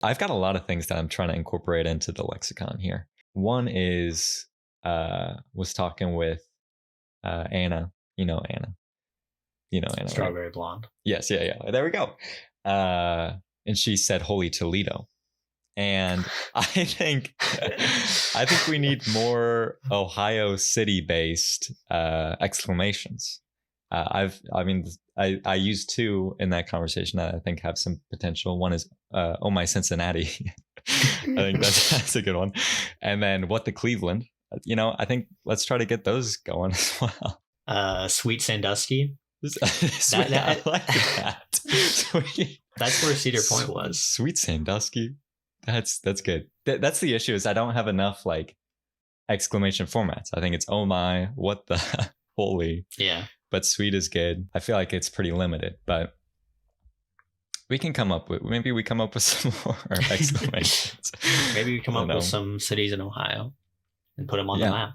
I've got a lot of things that I'm trying to incorporate into the lexicon here. One is was talking with Anna. You know Anna. Anna. Strawberry right? blonde. Yes, yeah. There we go. And she said "Holy Toledo," and I think we need more Ohio City-based exclamations. I used two in that conversation that I think have some potential. One is "Oh my Cincinnati." I think that's a good one. And then "What the Cleveland." I think let's try to get those going as well. Sweet Sandusky. Sweet, I like that. Sweet. That's where Cedar Point was. Sweet Sandusky. That's good. That's the issue is I don't have enough like exclamation formats. I think it's "Oh my, what the holy." Yeah. But sweet is good. I feel like it's pretty limited, but we can come up with some more exclamations. Maybe we come up with some cities in Ohio and put them on the map.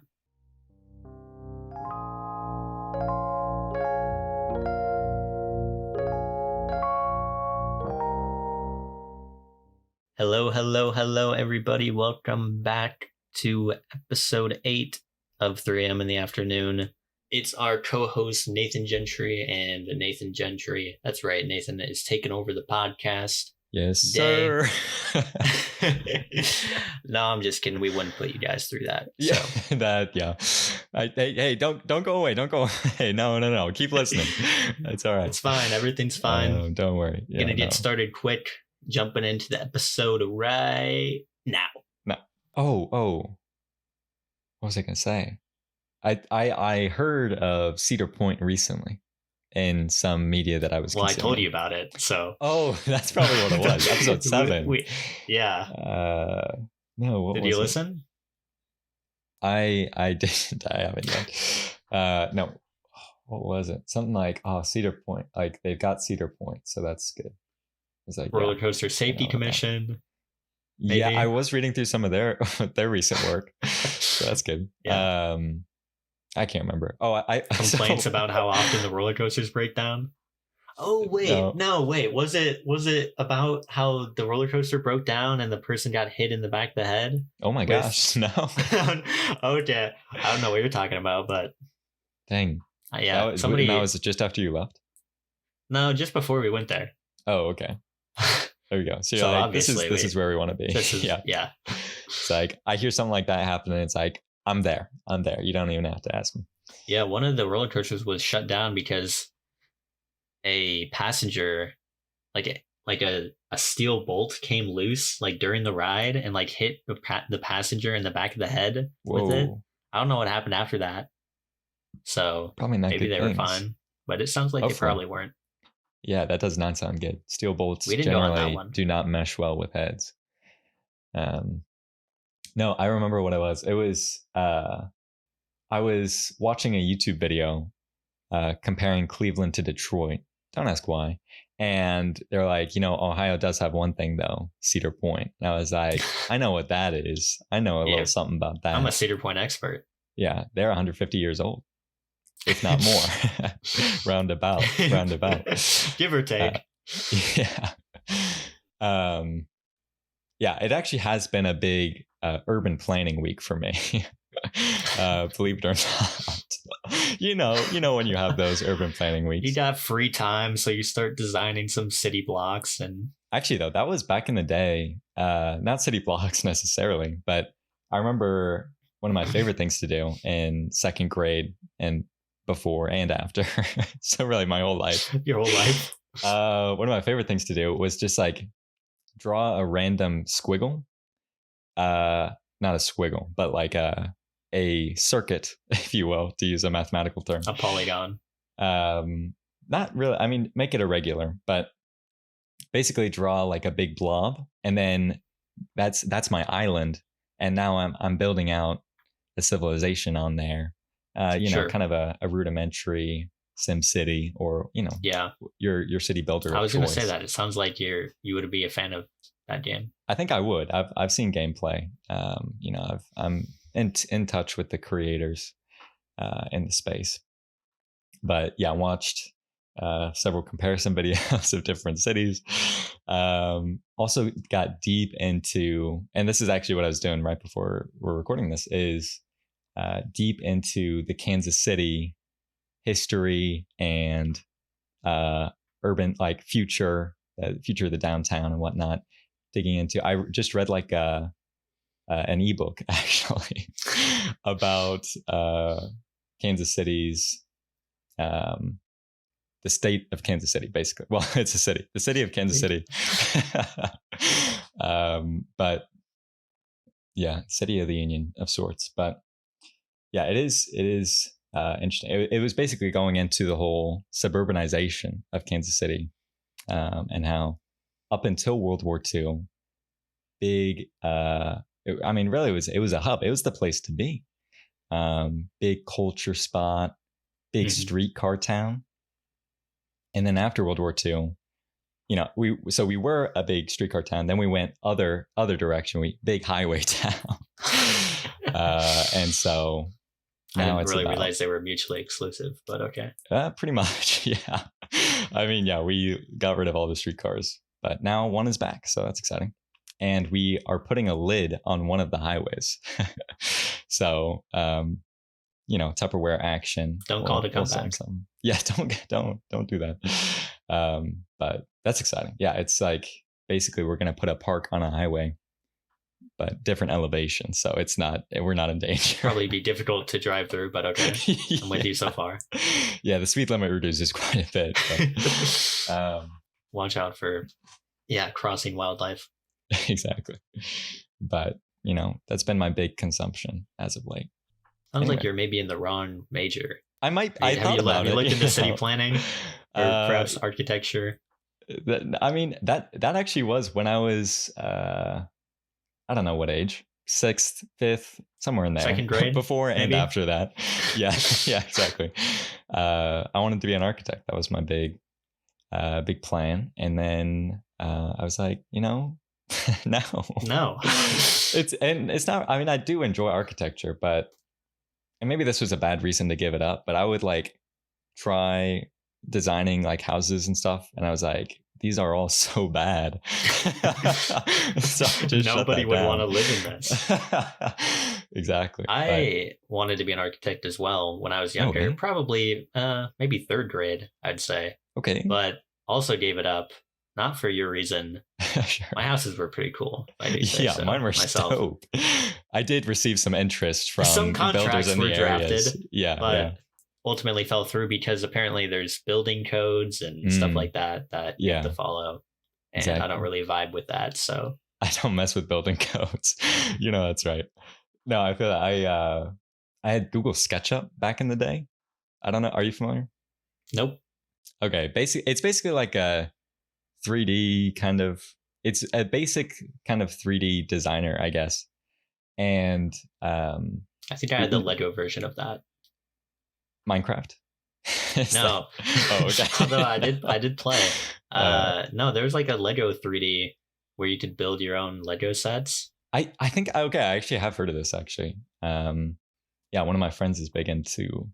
Hello, everybody. Welcome back to episode 8 of 3am in the afternoon. It's our co-host Nathan Gentry, and Nathan Gentry, that's right, Nathan is taking over the podcast. Yes, sir. No, I'm just kidding. We wouldn't put you guys through that. Hey, don't go away. Don't go away. No. Keep listening. It's all right. It's fine. Everything's fine. Don't worry. Gonna get started quick. Jumping into the episode right now. No. Oh. What was I gonna say? I heard of Cedar Point recently in some media that I was. Well, I told you about it, so. Oh, that's probably what it was. Episode 7. Yeah. No. What did you listen? I didn't. I haven't yet. No. What was it? Something like Cedar Point. Like they've got Cedar Point, so that's good. Like, Roller Coaster Safety Commission. Maybe. Yeah, I was reading through some of their recent work, so that's good. Yeah. I can't remember. I complaints about how often the roller coasters break down. Oh wait, no, wait. Was it about how the roller coaster broke down and the person got hit in the back of the head? Oh my gosh, no. Okay, I don't know what you're talking about, but dang. Yeah, was it just after you left? No, just before we went there. Oh, okay. There we go. So you're like, this is where we want to be. Yeah. It's like I hear something like that happen, and it's like I'm there. You don't even have to ask me. Yeah, one of the roller coasters was shut down because a passenger, like a steel bolt, came loose like during the ride and like hit the passenger in the back of the head with it. I don't know what happened after that. So probably not. Maybe they were fine, but it sounds like they probably weren't. Yeah, that does not sound good. Steel bolts generally do not mesh well with heads. No, I remember what it was. It was I was watching a YouTube video comparing Cleveland to Detroit. Don't ask why. And they're like, Ohio does have one thing though, Cedar Point. And I was like, I know what that is. I know a little something about that. I'm a Cedar Point expert. Yeah, they're 150 years old, if not more. roundabout give or take. Yeah, it actually has been a big urban planning week for me. Believe it or not. you know when you have those urban planning weeks, you got free time, so you start designing some city blocks. And actually though, that was back in the day, not city blocks necessarily, but I remember one of my favorite things to do in second grade and before and after. So really my whole life. Your whole life. One of my favorite things to do was just like draw a random squiggle. Not a squiggle, but like a circuit, if you will, to use a mathematical term. A polygon. Not really. I mean, make it irregular, but basically draw like a big blob, and then that's my island. And now I'm building out a civilization on there. Kind of a rudimentary Sim City, or your city builder. I was going to say that it sounds like you would be a fan of that game. I think I would. I've seen gameplay. I'm in touch with the creators in the space. But yeah, watched several comparison videos of different cities. Also got deep into, and this is actually what I was doing right before we're recording this, is deep into the Kansas City history and urban, like future of the downtown and whatnot. Digging into, I just read like an ebook actually about Kansas City's, the state of Kansas City, basically. Well, it's a city, the city of Kansas City. But yeah, city of the Union of sorts. But yeah, it is interesting. It was basically going into the whole suburbanization of Kansas City, and how up until World War II, big, I mean, really, it was a hub. It was the place to be. Big culture spot, big streetcar town. And then after World War II, you know, we were a big streetcar town. Then we went other direction. Big highway town. And so now I didn't really realize they were mutually exclusive, but okay. Pretty much, yeah. I mean, yeah, we got rid of all the streetcars, but now one is back, so that's exciting. And we are putting a lid on one of the highways. So, you know, Tupperware action. Don't call it a comeback. Yeah, don't do that. But that's exciting. Yeah, it's like basically we're going to put a park on a highway, but different elevation. So we're not in danger. Probably be difficult to drive through, but okay. I'm with you so far. Yeah, the speed limit reduces quite a bit. But, watch out for, crossing wildlife. Exactly. But, you know, that's been my big consumption as of late. Sounds like you're maybe in the wrong major. I might. I thought about it. Have you looked into city planning or perhaps architecture? I mean, that actually was when I was, I don't know what age, 6th, 5th, somewhere in there. 2nd grade? Before maybe? And after that. Yeah, yeah, exactly. I wanted to be an architect. That was my big plan. And then I was like, you know, no. It's not, I mean, I do enjoy architecture, but, and maybe this was a bad reason to give it up, but I would like try designing like houses and stuff. And I was like, these are all so bad. So nobody would want to live in this. Exactly. I wanted to be an architect as well when I was younger, probably maybe 3rd grade, I'd say. Okay. But also gave it up. Not for your reason. Sure. My houses were pretty cool. Mine were dope. I did receive some interest from some builders in the areas. But ultimately fell through because apparently there's building codes and stuff like that you have to follow. And exactly. I don't really vibe with that. So I don't mess with building codes. You know, that's right. No, I feel that I had Google SketchUp back in the day. I don't know. Are you familiar? Nope. Okay. It's basically like a 3D kind of, it's a basic kind of 3D designer, I guess. And I think I had the Lego version of that. Minecraft? No. Okay. Although I did play. No, there was like a Lego 3D where you could build your own Lego sets. I think, okay, I actually have heard of this actually. One of my friends is big into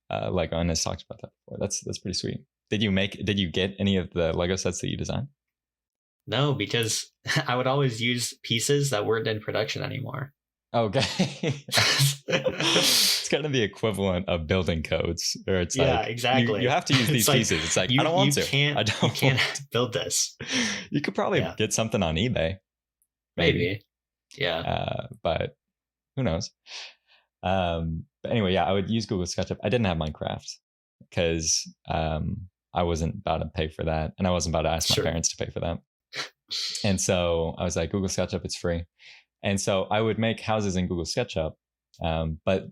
Lego and has talked about that before. That's pretty sweet. Did you get any of the Lego sets that you designed? No, because I would always use pieces that weren't in production anymore. Okay. It's kind of the equivalent of building codes, where it's like, exactly. You have to use these pieces. It's like, I don't want to. You can't build this. You could probably get something on eBay. Maybe. Yeah. But who knows? But anyway, I would use Google SketchUp. I didn't have Minecraft because I wasn't about to pay for that, and I wasn't about to ask my parents to pay for that. And so I was like, Google SketchUp, it's free. And so I would make houses in Google SketchUp. But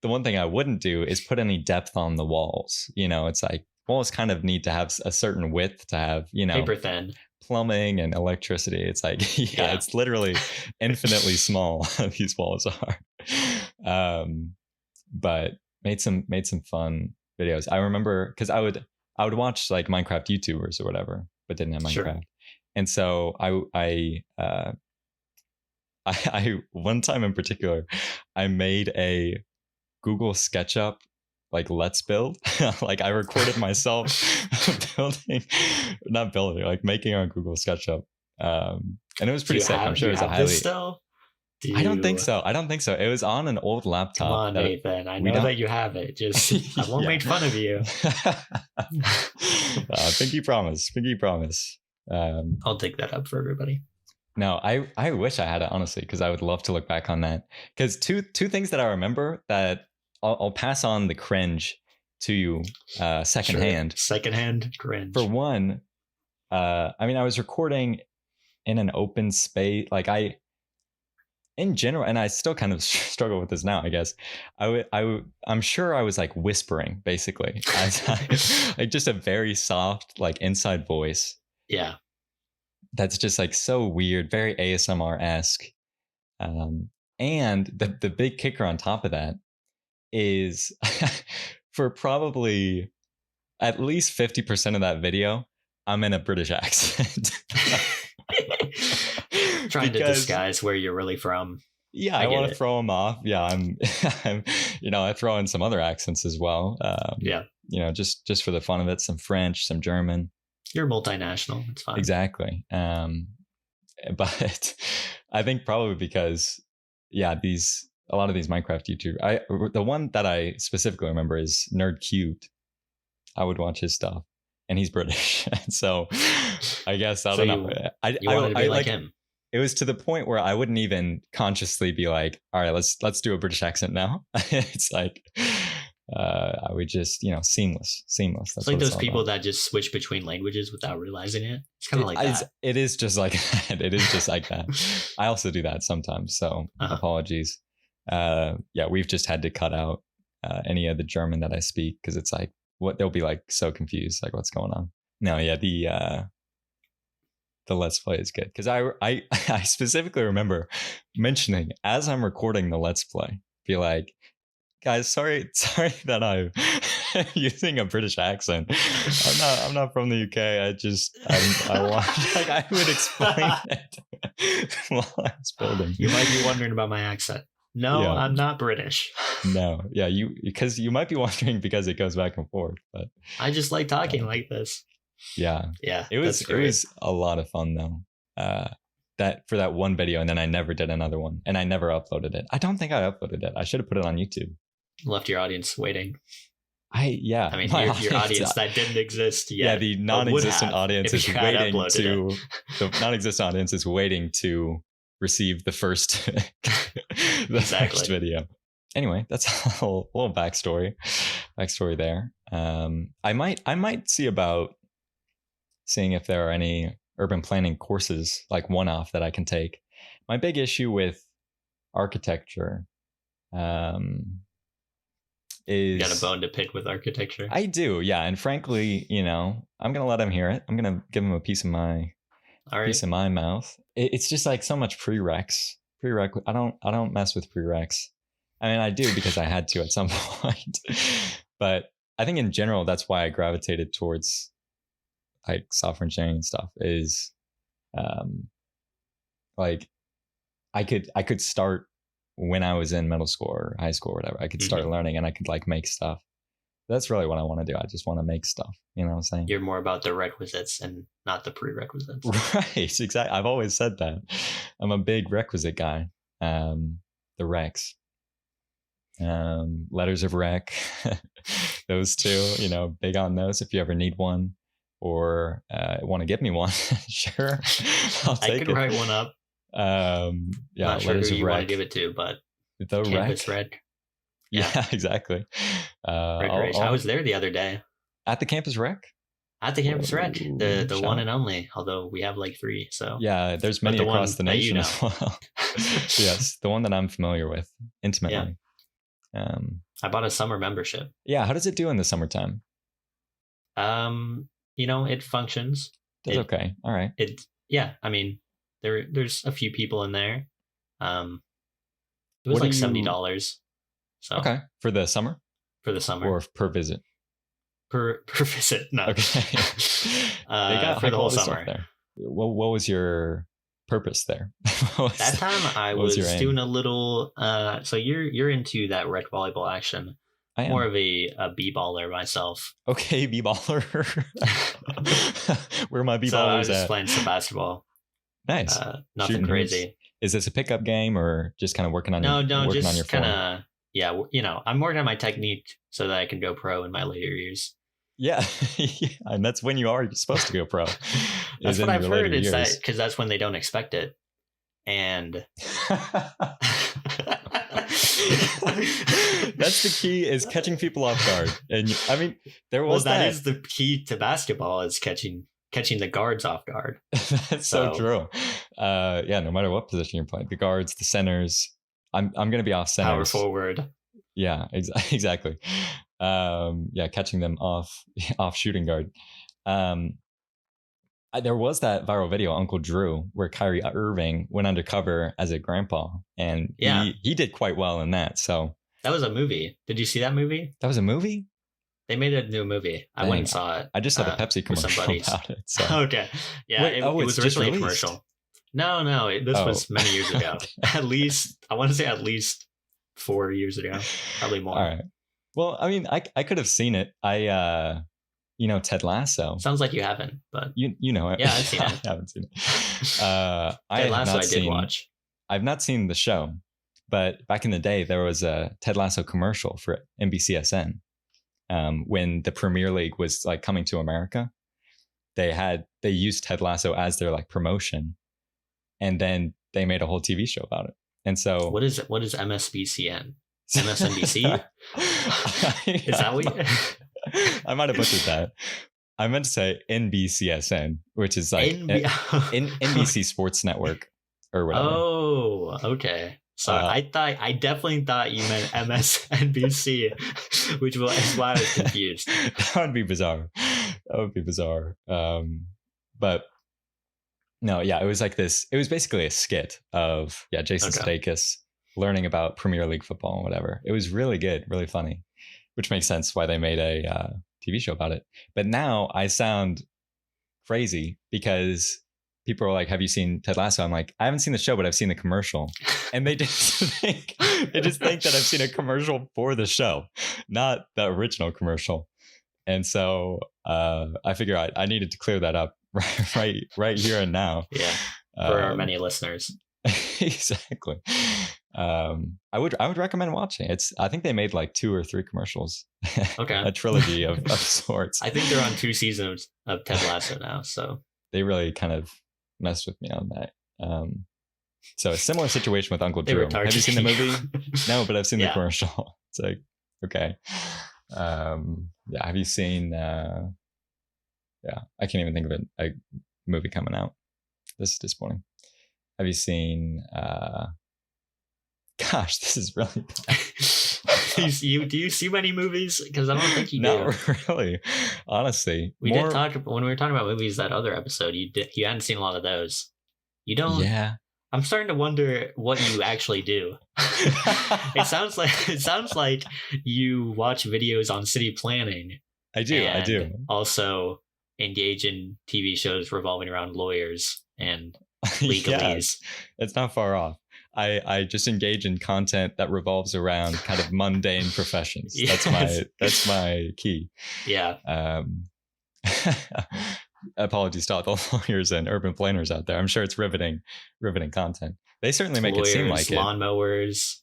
the one thing I wouldn't do is put any depth on the walls. You know, it's like walls kind of need to have a certain width to have, you know, paper thin plumbing and electricity. It's like, it's literally infinitely small. These walls are. But made some fun videos. I remember because I would watch like Minecraft YouTubers or whatever, but didn't have Minecraft. Sure. And so I one time in particular, I made a Google SketchUp like let's build. Like I recorded myself like making on Google SketchUp. And it was pretty sick. I'm sure it was a highly. Still? I don't think so. It was on an old laptop. Come on, Nathan. I know that you have it. Just I won't make fun of you. Pinky promise. I'll dig that up for everybody. No, I wish I had it, honestly, because I would love to look back on that. Because two things that I remember that I'll pass on the cringe to you secondhand. Sure. Secondhand cringe. For one, I mean, I was recording in an open space. Like in general, and I still kind of struggle with this now, I guess. I'm sure I was like whispering, basically. Like just a very soft, like inside voice. Yeah. That's just like so weird, very ASMR-esque. And the big kicker on top of that is for probably at least 50% of that video, I'm in a British accent. Trying to disguise where you're really from. Yeah, I want to throw them off. Yeah, I'm I throw in some other accents as well. Just for the fun of it, some French, some German. You're multinational. It's fine. Exactly. But I think probably because, a lot of these Minecraft YouTubers, the one that I specifically remember is Nerd Cubed. I would watch his stuff, and he's British, so I guess I don't know. I wanted to be like him. It was to the point where I wouldn't even consciously be like, all right, let's do a British accent now. It's like I would just, seamless. That's it's like those people that just switch between languages without realizing it. It's kind of like that. It is just like that. It is just like that. I also do that sometimes. So apologies. We've just had to cut out any of the German that I speak because it's like they'll be like so confused, like what's going on. No, the Let's Play is good because I specifically remember mentioning as I'm recording the Let's Play, be like, guys, sorry that I'm using a British accent. I'm not from the UK. I want like I would explain it while I was building. You might be wondering about my accent. No, I'm not British. No, because you might be wondering because it goes back and forth. But I just like talking like this. Yeah. It was a lot of fun though. That for that one video, and then I never did another one, and I never uploaded it. I don't think I uploaded it. I should have put it on YouTube. Left your audience waiting. I mean, your audience that didn't exist yet. Yeah, the non-existent audience is waiting to. The non-existent audience is waiting to receive the first, first video. Anyway, that's a little backstory there. I might see about seeing if there are any urban planning courses like one-off that I can take. My big issue with architecture is... You got a bone to pick with architecture? I do, yeah. And frankly, I'm going to let him hear it. I'm going to give him a piece of my mouth. It's just like so much prereqs. I don't mess with prereqs. I mean, I do because I had to at some point. But I think in general, that's why I gravitated towards like software engineering and stuff is like I could start when I was in middle school or high school or whatever. I could start learning and I could like make stuff. That's really what I want to do. I just want to make stuff. You know what I'm saying? You're more about the requisites and not the prerequisites. Right. Exactly. I've always said that. I'm a big requisite guy. The recs. Letters of rec. Those two, big on those if you ever need one or want to give me one. Sure. I can write one up. Not sure who you want to give it to, but the Campus Rec. Yeah, exactly. I was there the other day. At the Campus Rec? At the Campus Rec, the one and only, although we have like 3. So yeah, there's many across the nation as well. Yes, the one that I'm familiar with intimately. Yeah. I bought a summer membership. Yeah, how does it do in the summertime? It functions. That's okay. All right. I mean, there's a few people in there. It was like $70. So okay, for the summer. For the summer, or per visit. Per visit, no. Okay. They got for the whole summer. There. What was your purpose there? That time I was doing a little. So you're into that rec volleyball action. I am. more of a B-baller myself. Okay, B-baller. Where are my B-ballers So I was just at? playing some basketball. Nice. Nothing Shooting hoops. crazy. Is this a pickup game or just kind of working on No, your just form? kind of, yeah, I'm working on my technique so that I can go pro in my later years. Yeah. Yeah, and that's when you are supposed to go pro. That's what I've heard, is that years. because that's when they don't expect it. And that's the key, is catching people off guard. And I mean, there was that is the key to basketball, is catching the guards off guard. That's so true. Yeah, no matter what position you're playing, the guards, the centers. I'm gonna be off centers. Power forward. Yeah, exactly. Yeah, catching them off shooting guard. There was that viral video, Uncle Drew, where Kyrie Irving went undercover as a grandpa, and he did quite well in that. So that was a movie. Did you see that movie? That was a movie? They made a new movie. I went and saw it. I just saw the Pepsi commercial about it. So. Okay. Yeah, it was originally a commercial. No, this was many years ago. Okay. I want to say at least 4 years ago, probably more. All right. Well, I mean, I could have seen it. Ted Lasso. Sounds like you haven't, but you know it. Yeah, I've seen it. I haven't seen it. Ted Lasso, I did watch. I've not seen the show, but back in the day, there was a Ted Lasso commercial for NBCSN. When the Premier League was like coming to America, they used Ted Lasso as their like promotion, and then they made a whole TV show about it. And so, what is MSBCN? MSNBC? Is that what? I might have butchered that. I meant to say NBCSN, which is like NBC Sports Network or whatever. Oh, okay. So I definitely thought you meant MSNBC, which is why I was confused. That would be bizarre. But no, yeah, it was like this. It was basically a skit of Jason Sudeikis learning about Premier League football and whatever. It was really good, really funny, which makes sense why they made a TV show about it. But now I sound crazy because people are like, "Have you seen Ted Lasso?" I'm like, "I haven't seen the show, but I've seen the commercial." And they just think that I've seen a commercial for the show, not the original commercial. And so I figure I needed to clear that up right here and now. Yeah, for our many listeners. Exactly. I would recommend watching. I think they made like 2 or 3 commercials. Okay. A trilogy of sorts. I think they're on 2 seasons of Ted Lasso now, so they really kind of messed with me on that. So a similar situation with Uncle Drew. Have you seen the movie? No, but I've seen the commercial. It's like, okay. Have you seen I can't even think of a movie coming out. This is disappointing. Have you seen gosh, this is really bad. Do you see many movies? Because I don't think you do. Not really. Honestly. We did talk when we were talking about movies that other episode. You hadn't seen a lot of those. You don't. Yeah. I'm starting to wonder what you actually do. It sounds like you watch videos on city planning. I do. Also engage in TV shows revolving around lawyers and legalese. It's not far off. I just engage in content that revolves around kind of mundane professions. Yes. That's my key. Yeah. Apologies to all the lawyers and urban planners out there. I'm sure it's riveting content. They certainly make it seem like lawnmowers.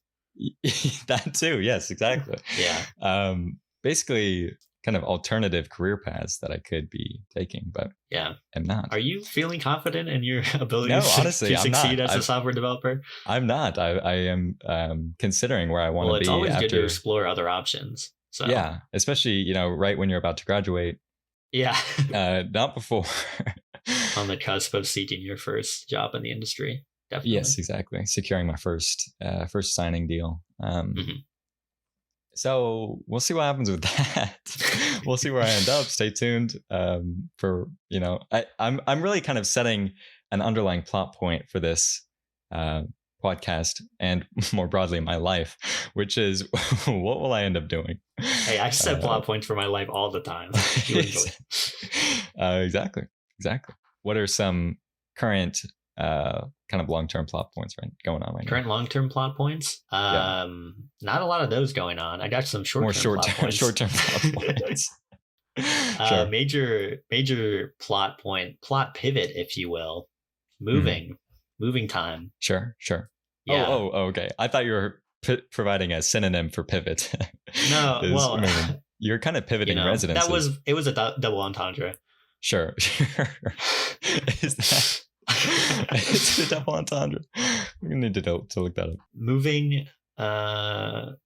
That too. Yes, exactly. Yeah. Basically kind of alternative career paths that I could be taking, but I'm not. Are you feeling confident in your ability to succeed as a software developer? I'm not. I am considering where I want to be. It's always good to explore other options. So. Yeah, especially, right when you're about to graduate. Yeah. Not before. On the cusp of seeking your first job in the industry. Definitely. Yes, exactly. Securing my first signing deal. So we'll see what happens with that. We'll see where I end up. Stay tuned. For I'm really kind of setting an underlying plot point for this podcast and more broadly my life, which is what will I end up doing? Hey, I set plot points for my life all the time. Exactly. What are some current kind of long-term plot points going on right Current long-term plot points? Yeah. Not a lot of those going on. I got some More short-term plot points. short-term plot points. Sure. Major plot pivot, if you will. Moving time. Sure. Yeah. Oh, okay. I thought you were providing a synonym for pivot. No, well, you're kind of pivoting residences. It was a double entendre. Sure. It's a double entendre. We need to look that up. Moving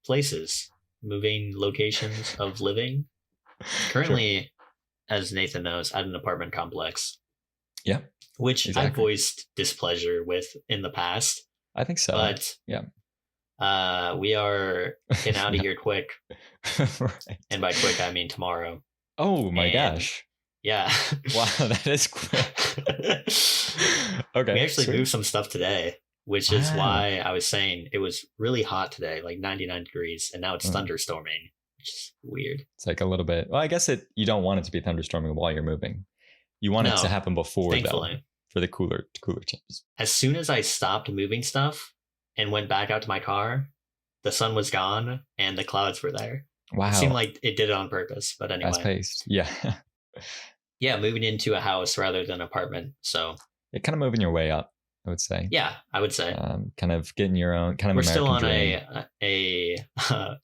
places, moving locations of living. Currently, as Nathan knows, at an apartment complex. Yeah. Which exactly. I voiced displeasure with in the past. I think so. But we are getting out of here quick. Right. And by quick, I mean tomorrow. Oh my gosh. Yeah. Wow, that is quick. Okay. We actually moved some stuff today, which is why I was saying it was really hot today, like 99 degrees, and now it's thunderstorming, which is weird. It's like a little bit. Well, I guess you don't want it to be thunderstorming while you're moving. You want it to happen before, thankfully, though, for the cooler temps. As soon as I stopped moving stuff and went back out to my car, the sun was gone and the clouds were there. Wow. It seemed like it did it on purpose, but anyway. Fast-paced. Yeah. Yeah, moving into a house rather than an apartment. So you're kind of moving your way up, I would say. Yeah, I would say. Kind of getting your own kind of. We're still on dream. a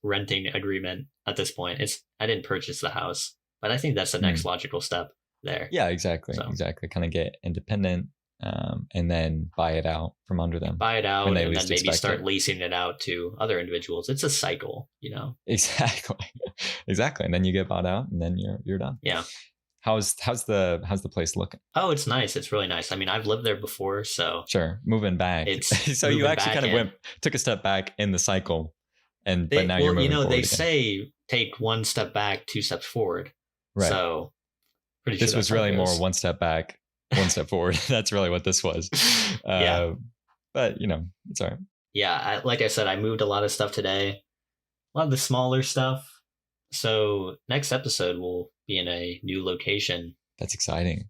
renting agreement at this point. I didn't purchase the house, but I think that's the next logical step there. Yeah, exactly. Exactly. Kind of get independent, and then buy it out from under them. Buy it out, and then maybe start leasing it out to other individuals. It's a cycle, Exactly. And then you get bought out, and then you're done. Yeah. How's the place looking? Oh, it's nice. It's really nice. I mean, I've lived there before, so sure. Moving back. So you actually kind of took a step back in the cycle, but now you're moving forward. They say take one step back, two steps forward. Right. So pretty sure this was really more one step back, one step forward. That's really what this was. Yeah. But it's all right. Yeah. Like I said, I moved a lot of stuff today. A lot of the smaller stuff. So next episode will be in a new location. That's exciting.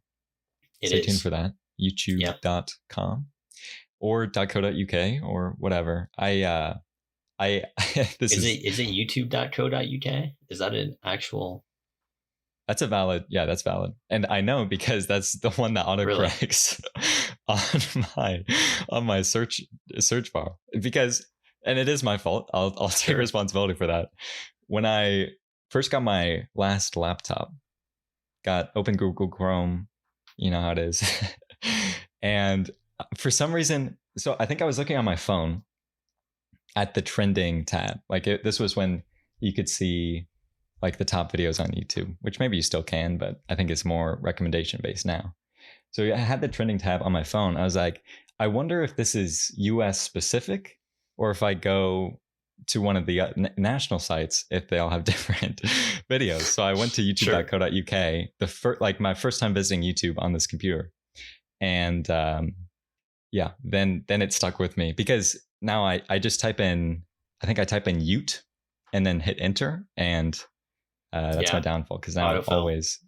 Stay tuned for that. YouTube.com or .co.uk or whatever. Is it youtube.co.uk? Is that an actual? That's that's valid. And I know because that's the one that autocorrects on my search bar, because, and it is my fault. I'll take responsibility for that. When I first got my last laptop, got open Google Chrome, you know how it is. And for some reason, so I think I was looking on my phone at the trending tab. Like this was when you could see like the top videos on YouTube, which maybe you still can, but I think it's more recommendation based now. So I had the trending tab on my phone. I was like, I wonder if this is US specific, or if I go to one of the national sites, if they all have different videos. So I went to youtube.co.uk, my first time visiting YouTube on this computer. And then it stuck with me, because now I just type in Ute and then hit enter, and that's my downfall, because now I'm always,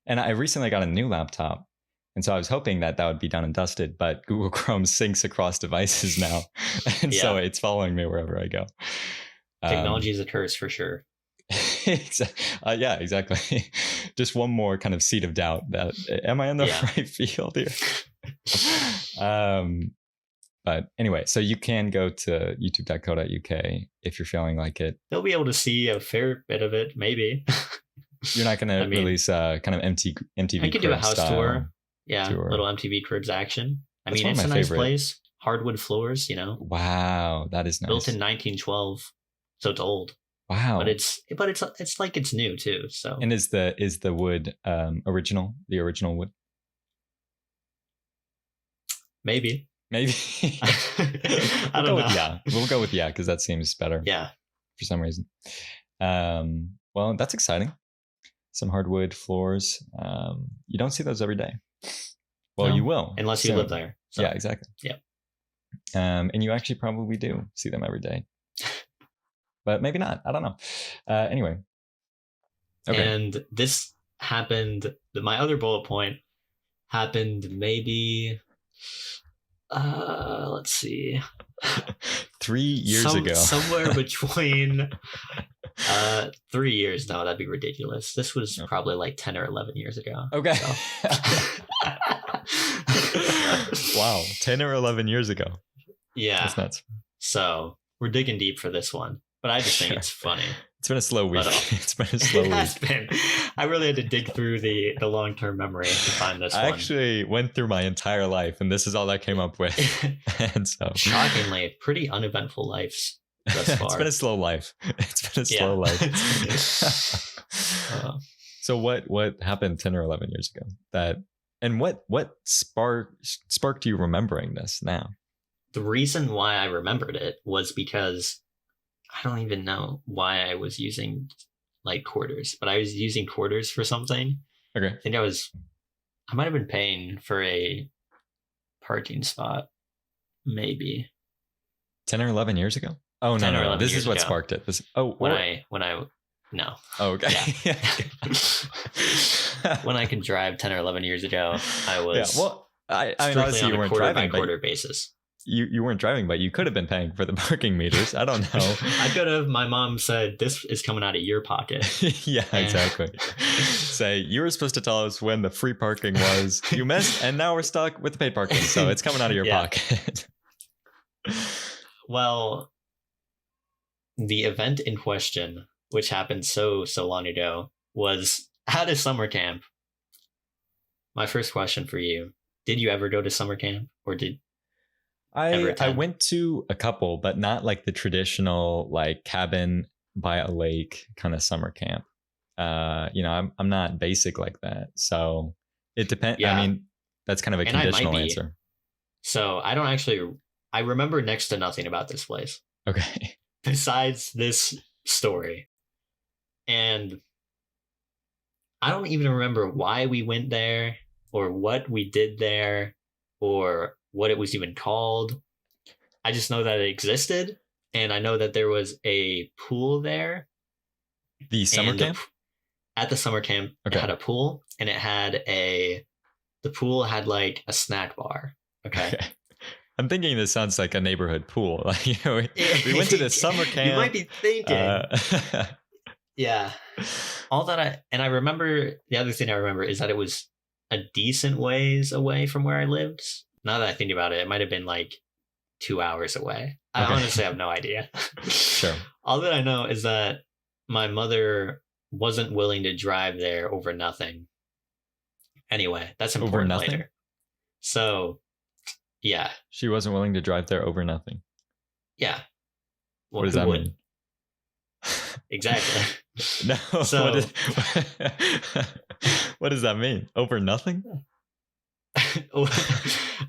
And I recently got a new laptop, and so I was hoping that would be done and dusted, but Google Chrome syncs across devices now. And so it's following me wherever I go. Technology is a curse for sure. Yeah, exactly. Just one more kind of seed of doubt that, am I in the right field here? But anyway, so you can go to youtube.co.uk if you're feeling like it. They'll be able to see a fair bit of it, maybe. You're not going to release kind of MTV. I could do a house tour. Yeah, little MTV Cribs action. That's it's a nice place. Hardwood floors, Wow, that is nice. Built in 1912, so it's old. Wow. But it's like it's new too. So. And is the wood original? The original wood? Maybe. I don't know. We'll go with because that seems better. Yeah. For some reason. Well, that's exciting. Some hardwood floors. You don't see those every day. Well, you will. Unless you live there. So. Yeah, exactly. Yeah. And you actually probably do see them every day. But maybe not. I don't know. Anyway. Okay. And this happened, my other bullet point happened maybe Let's see. 3 years ago. Somewhere between 3 years. No, that'd be ridiculous. This was probably like 10 or 11 years ago. Okay. So. Wow, 10 or 11 years ago. Yeah. That's nuts. So we're digging deep for this one, but I just think it's funny. It's been a slow week. It's been a slow week. It has been. I really had to dig through the long-term memory to find this one. I actually went through my entire life, and this is all I came up with. And so, shockingly, pretty uneventful lives thus far. It's been a slow life. It's been a slow life. So what happened 10 or 11 years ago? And what sparked you remembering this now? The reason why I remembered it was because I don't even know why I was using like quarters, but I was using quarters for something. Okay. I think I might have been paying for a parking spot, maybe 10 or 11 years ago. Oh no! This is what sparked it. When I no. Oh, okay. Yeah. When I could drive 10 or 11 years ago, I was. Yeah, well, I mean, obviously you weren't driving, by quarter basis. You weren't driving, but you could have been paying for the parking meters. I don't know. I could have. My mom said, this is coming out of your pocket. Yeah, exactly. Say, you were supposed to tell us when the free parking was. You missed, and now we're stuck with the paid parking. So it's coming out of your pocket. Well, the event in question, which happened so long ago, was at a summer camp. My first question for you, did you ever go to summer camp, or did I went to a couple, but not like the traditional like cabin by a lake kind of summer camp. I'm not basic like that, so it depends. Yeah. I mean, that's kind of a conditional answer. So I remember next to nothing about this place. Okay. Besides this story, and I don't even remember why we went there, or what we did there, or what it was even called. I just know that it existed, and I know that there was a pool there. The summer camp? At the summer camp, okay. It had a pool, and the pool had like a snack bar. Okay. I'm thinking this sounds like a neighborhood pool. Like, we went to the summer camp. You might be thinking. Yeah. I remember, the other thing I remember is that it was a decent ways away from where I lived. Now that I think about it, it might have been like 2 hours away. I honestly have no idea. Sure. All that I know is that my mother wasn't willing to drive there over nothing. Anyway, that's important over later. So, yeah. She wasn't willing to drive there over nothing. Yeah. Well, what does that mean? Exactly. No. So, what does that mean? Over nothing?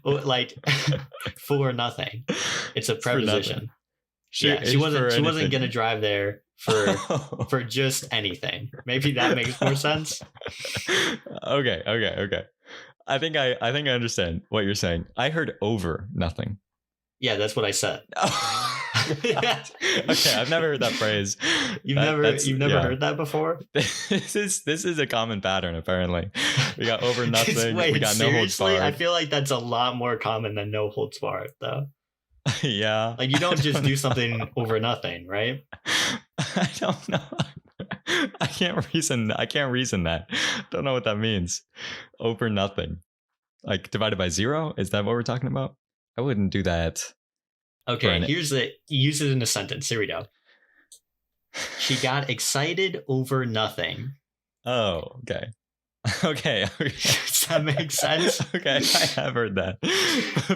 Like for nothing. It's a preposition. She wasn't gonna drive there for just anything. Maybe that makes more sense. Okay. I think I understand what you're saying. I heard over nothing. Yeah, that's what I said. Okay, I've never heard that phrase. You've never heard that before? This is a common pattern, apparently. We got over nothing. We got no holds barred. I feel like that's a lot more common than no holds barred, though. Yeah. Like, you don't just do something over nothing, right? I don't know. I can't reason that. Don't know what that means. Over nothing. Like divided by 0? Is that what we're talking about? I wouldn't do that. Okay, use it in a sentence. Here we go. She got excited over nothing. Oh, okay. Okay. Does that make sense? Okay, I have heard that.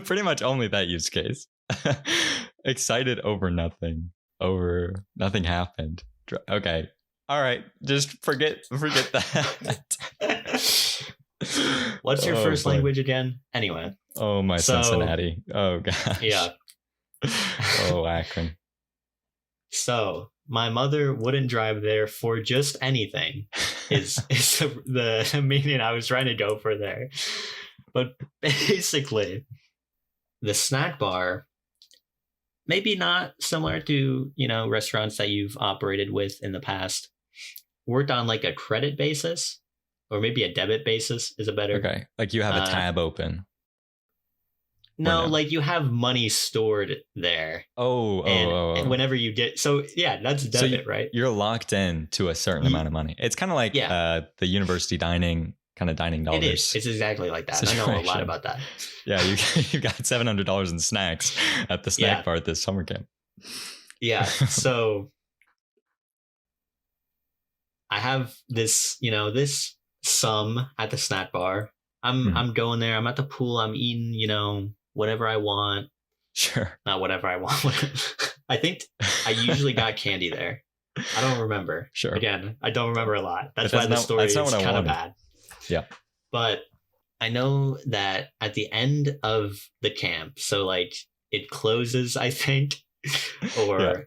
Pretty much only that use case. Excited over nothing. Over nothing happened. Okay. All right. Just forget that. What's your first language again? Anyway. Oh, my Cincinnati. Oh, gosh. Yeah. Oh, Akron. So my mother wouldn't drive there for just anything is the meaning I was trying to go for there. But basically, the snack bar, maybe not similar to, restaurants that you've operated with in the past, worked on like a credit basis, or maybe a debit basis is a better. Okay. Like you have a tab open. No, no? like you have money stored there, and whenever you get, so yeah, that's So debit, right? you're locked in to a certain amount of money. It's kind of like Yeah. the university dining, kind of dining It is. dollars It's exactly like that. I know a lot situation. about that. Yeah, you got $700 in snacks at the snack Yeah. bar at this summer camp. Yeah. So I have this, this sum at the snack bar. I'm going there. I'm at the pool. I'm eating, whatever I want. Sure. Not whatever I want. I think I usually got candy there. I don't remember. Sure. Again, I don't remember a lot. That's why the story is kind of bad. Yeah. But I know that at the end of the camp, so like it closes, I think, or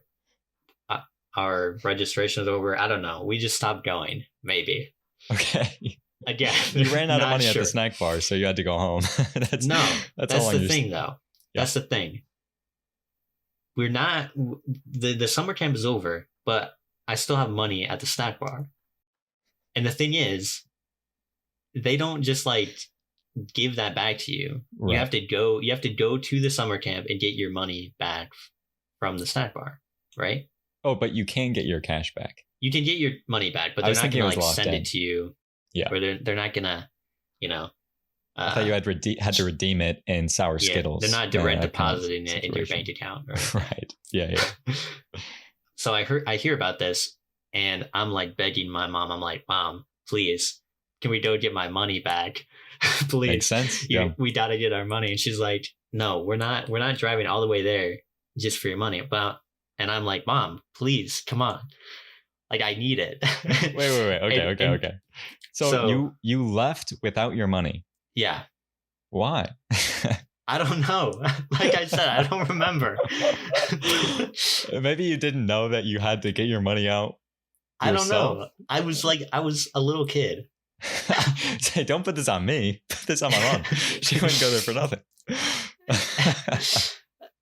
our registration is over. I don't know. We just stopped going, maybe. Okay. Again, you ran out of money sure. at the snack bar, so you had to go home. that's the thing, though. Yeah. That's the thing. We're not, the summer camp is over, but I still have money at the snack bar. And the thing is, they don't just like give that back to you. Right. You have to go to the summer camp and get your money back from the snack bar, right? Oh, but you can get your cash back. You can get your money back, but they're not going to like send it to you. Yeah. Or they're not going to, I thought you had to redeem it in sour Skittles. They're not direct depositing it in your bank account. Right. Yeah. So I hear about this and I'm like begging my mom. I'm like, Mom, please, can we go get my money back? Please. Makes sense. Yeah. We got to get our money. And she's like, no, we're not driving all the way there just for your money. And I'm like, Mom, please, come on. Like, I need it. Wait. Okay. So you left without your money. Yeah. Why? I don't know. Like I said, I don't remember. Maybe you didn't know that you had to get your money out yourself? I don't know. I was a little kid. Say, don't put this on me. Put this on my mom. She wouldn't go there for nothing.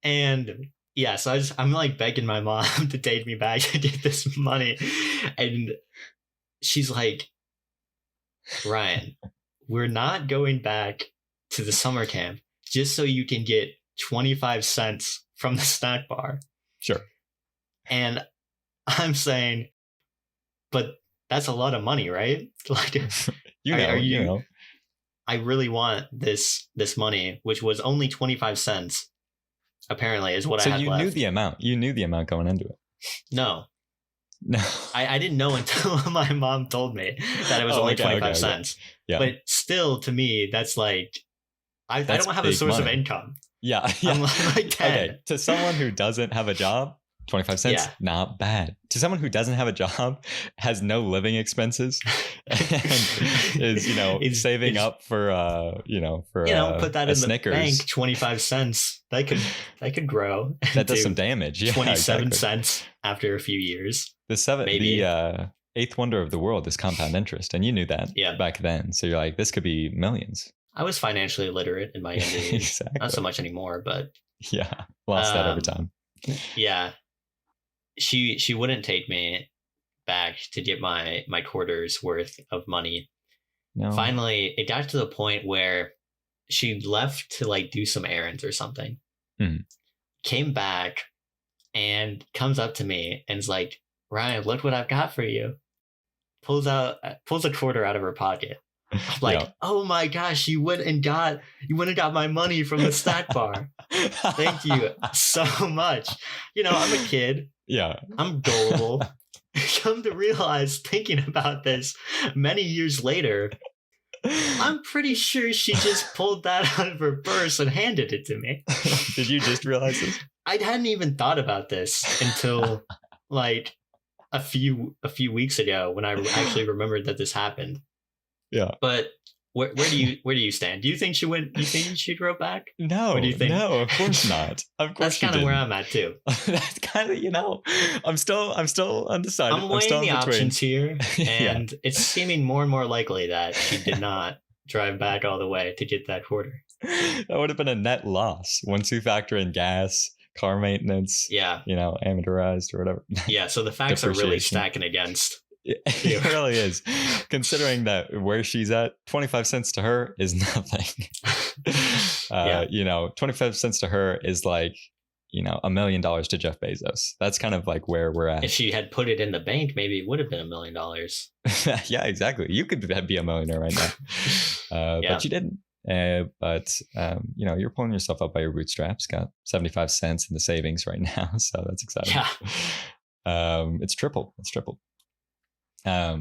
And yeah, so I'm like begging my mom to take me back to get this money. And she's like, Ryan, we're not going back to the summer camp just so you can get 25 cents from the snack bar. Sure. And I'm saying, but that's a lot of money, right? Like, you know. I really want this money, which was only 25 cents. Apparently, is what I had left. So you knew the amount. You knew the amount going into it. No. I didn't know until my mom told me that it was only 25 cents. Yeah. But still, to me, that's like, I don't have a source of income. Yeah. I'm like 10. Okay. To someone who doesn't have a job, 25 cents, not bad. To someone who doesn't have a job, has no living expenses, and is saving up for put that in Snickers. The bank, 25 cents. That could grow. That does some damage. Yeah, 27 cents after a few years. The eighth wonder of the world is compound interest, and you knew that back then. So you're like, this could be millions. I was financially illiterate in my younger age. Exactly. Not so much anymore, but lost that over time. Yeah. She wouldn't take me back to get my quarter's worth of money. No. Finally, it got to the point where she left to like do some errands or something. Came back and comes up to me and is like, Ryan, look what I've got for you. Pulls a quarter out of her pocket. I'm like, oh my gosh, you went and got my money from the snack bar. Thank you so much. I'm a kid. Yeah. I'm gullible. Come to realize, thinking about this many years later, I'm pretty sure she just pulled that out of her purse and handed it to me. Did you just realize this? I hadn't even thought about this until like a few weeks ago when I actually remembered that this happened. Yeah. But where do you stand? Do you think she went? You think she wrote back? No. What do you think? No, of course not. Of course, that's kind of where I'm at too. That's kind of I'm still undecided. I'm weighing the options here, and it's seeming more and more likely that she did not drive back all the way to get that quarter. That would have been a net loss once you factor in gas, car maintenance. Yeah. Amortized or whatever. Yeah. So the facts are really stacking against It really is. Considering that where she's at, 25 cents to her is nothing. Yeah. 25 cents to her is like, $1 million to Jeff Bezos. That's kind of like where we're at. If she had put it in the bank, maybe it would have been $1 million. Yeah, exactly. You could be a millionaire right now. But you didn't. But you're pulling yourself up by your bootstraps. Got 75 cents in the savings right now. So that's exciting. Yeah. It's tripled. That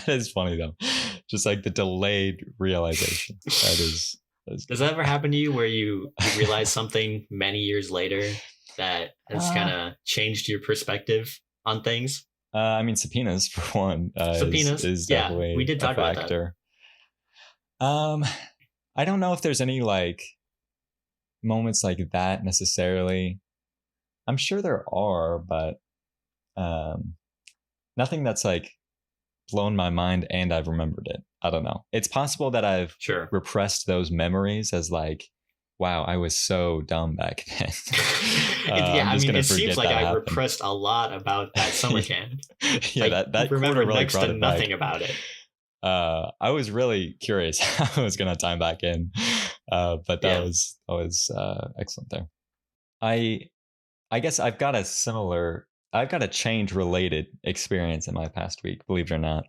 is funny though. Just like the delayed realization. That is Does that ever happen to you where you realize something many years later that has kind of changed your perspective on things? Subpoenas for one. Subpoenas is definitely we did talk a factor. About that. I don't know if there's any like moments like that necessarily. I'm sure there are, but nothing that's like blown my mind and I've remembered it. I don't know. It's possible that I've repressed those memories as like, wow, I was so dumb back then. It seems like I repressed a lot about that summer camp. Yeah, that remember really next to nothing about it. I was really curious how I was going to time back in, but that was excellent there. I guess I've got a change related experience in my past week, believe it or not.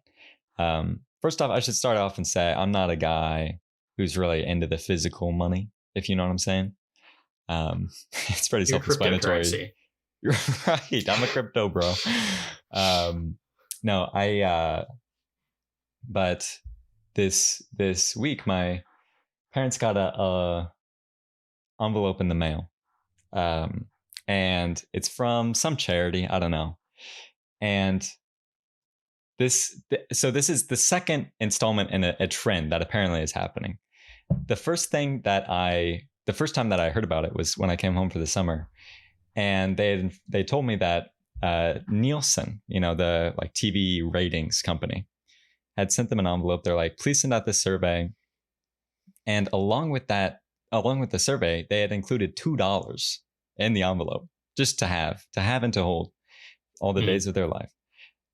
First off, I should start off and say I'm not a guy who's really into the physical money, if you know what I'm saying. It's pretty self-explanatory. You're right. I'm a crypto bro. But this week, my parents got a envelope in the mail. And it's from some charity. I don't know. And this is the second installment in a trend that apparently is happening. The first time that I heard about it was when I came home for the summer, and they told me that Nielsen, the like TV ratings company, had sent them an envelope. They're like, please send out this survey, and along with the survey, they had included $2 in the envelope just to have and to hold all the days of their life.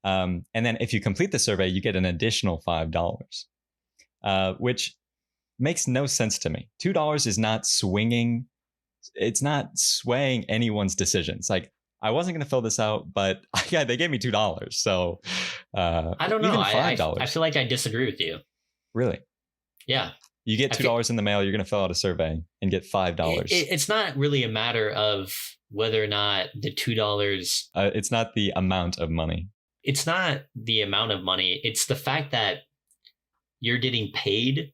And then if you complete the survey, you get an additional $5, which makes no sense to me. $2 is not swinging. It's not swaying anyone's decisions. Like, I wasn't going to fill this out, but yeah, they gave me $2. So I don't know. Even $5. I feel like I disagree with you. Really? Yeah. You get $2 in the mail. You're going to fill out a survey and get $5. It's not really a matter of whether or not the $2. It's not the amount of money. It's not the amount of money. It's the fact that you're getting paid.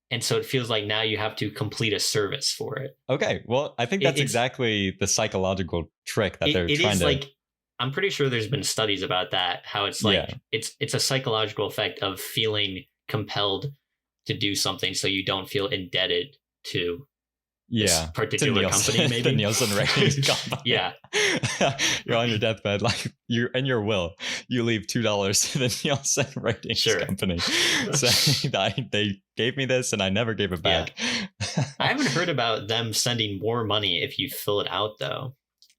And so it feels like now you have to complete a service for it. Okay. Well, I think that's exactly the psychological trick that they're trying to... Like, I'm pretty sure there's been studies about that, how it's like, it's a psychological effect of feeling compelled to do something so you don't feel indebted to this particular company, maybe. The Nielsen ratings company. Yeah. You're on your deathbed, like in your will, you leave $2 to the Nielsen ratings company. So they gave me this and I never gave it back. Yeah. I haven't heard about them sending more money if you fill it out though.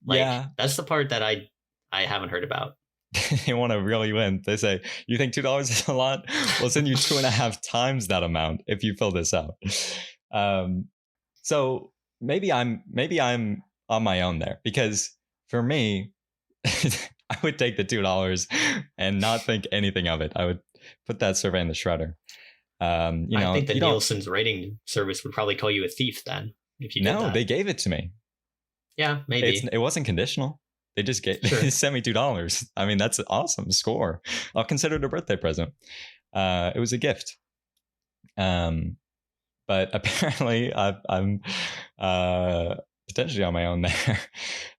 That's the part that I haven't heard about. They want to reel you in. They say, you think $2 is a lot? We'll send you 2.5 times that amount if you fill this out. So maybe I'm on my own there, because for me, I would take the $2 and not think anything of it. I would put that survey in the shredder. I think the Nielsen's rating service would probably call you a thief then. If you did that. They gave it to me. Yeah, maybe. It wasn't conditional. They just they sent me $2. I mean, that's an awesome score. I'll consider it a birthday present. It was a gift. But apparently I'm potentially on my own there.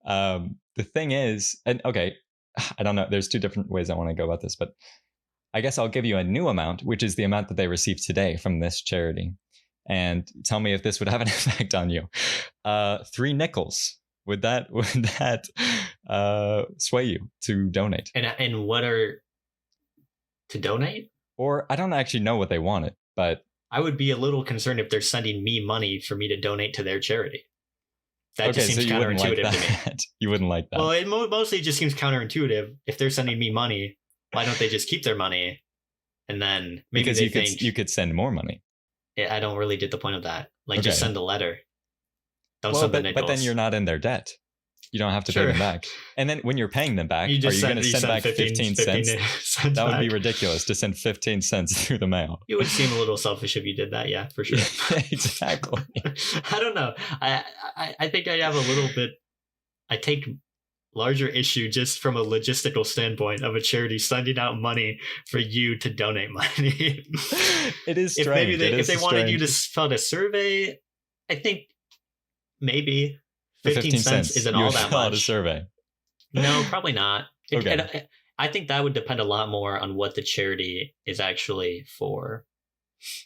The thing is, and okay, I don't know. There's two different ways I want to go about this, but I guess I'll give you a new amount, which is the amount that they received today from this charity. And tell me if this would have an effect on you. 3 nickels. Would that sway you to donate? And what are to donate? Or I don't actually know what they wanted, but I would be a little concerned if they're sending me money for me to donate to their charity. That just seems counterintuitive to me. You wouldn't like that. Well, it mostly just seems counterintuitive. If they're sending me money, why don't they just keep their money? And then maybe because they you think, you could send more money. I don't really get the point of that. Like, Okay. just send a letter. Don't Well, send the but nickels. then you're not in their debt. You don't have to pay Sure. them back. And then when you're paying them back, You are just you send, going to you send send back 15 cents? cents That would be back. ridiculous to send 15 cents through the mail. It would seem a little selfish if you did that. Yeah, for sure. Exactly. I don't know. I think I have a little bit. I take larger issue just from a logistical standpoint of a charity sending out money for you to donate money. It is If strange. maybe if they wanted strange. you to fill out a survey, I think maybe For 15 cents isn't you all would that fill out a much. survey. No, probably not. Okay. I think that would depend a lot more on what the charity is actually for.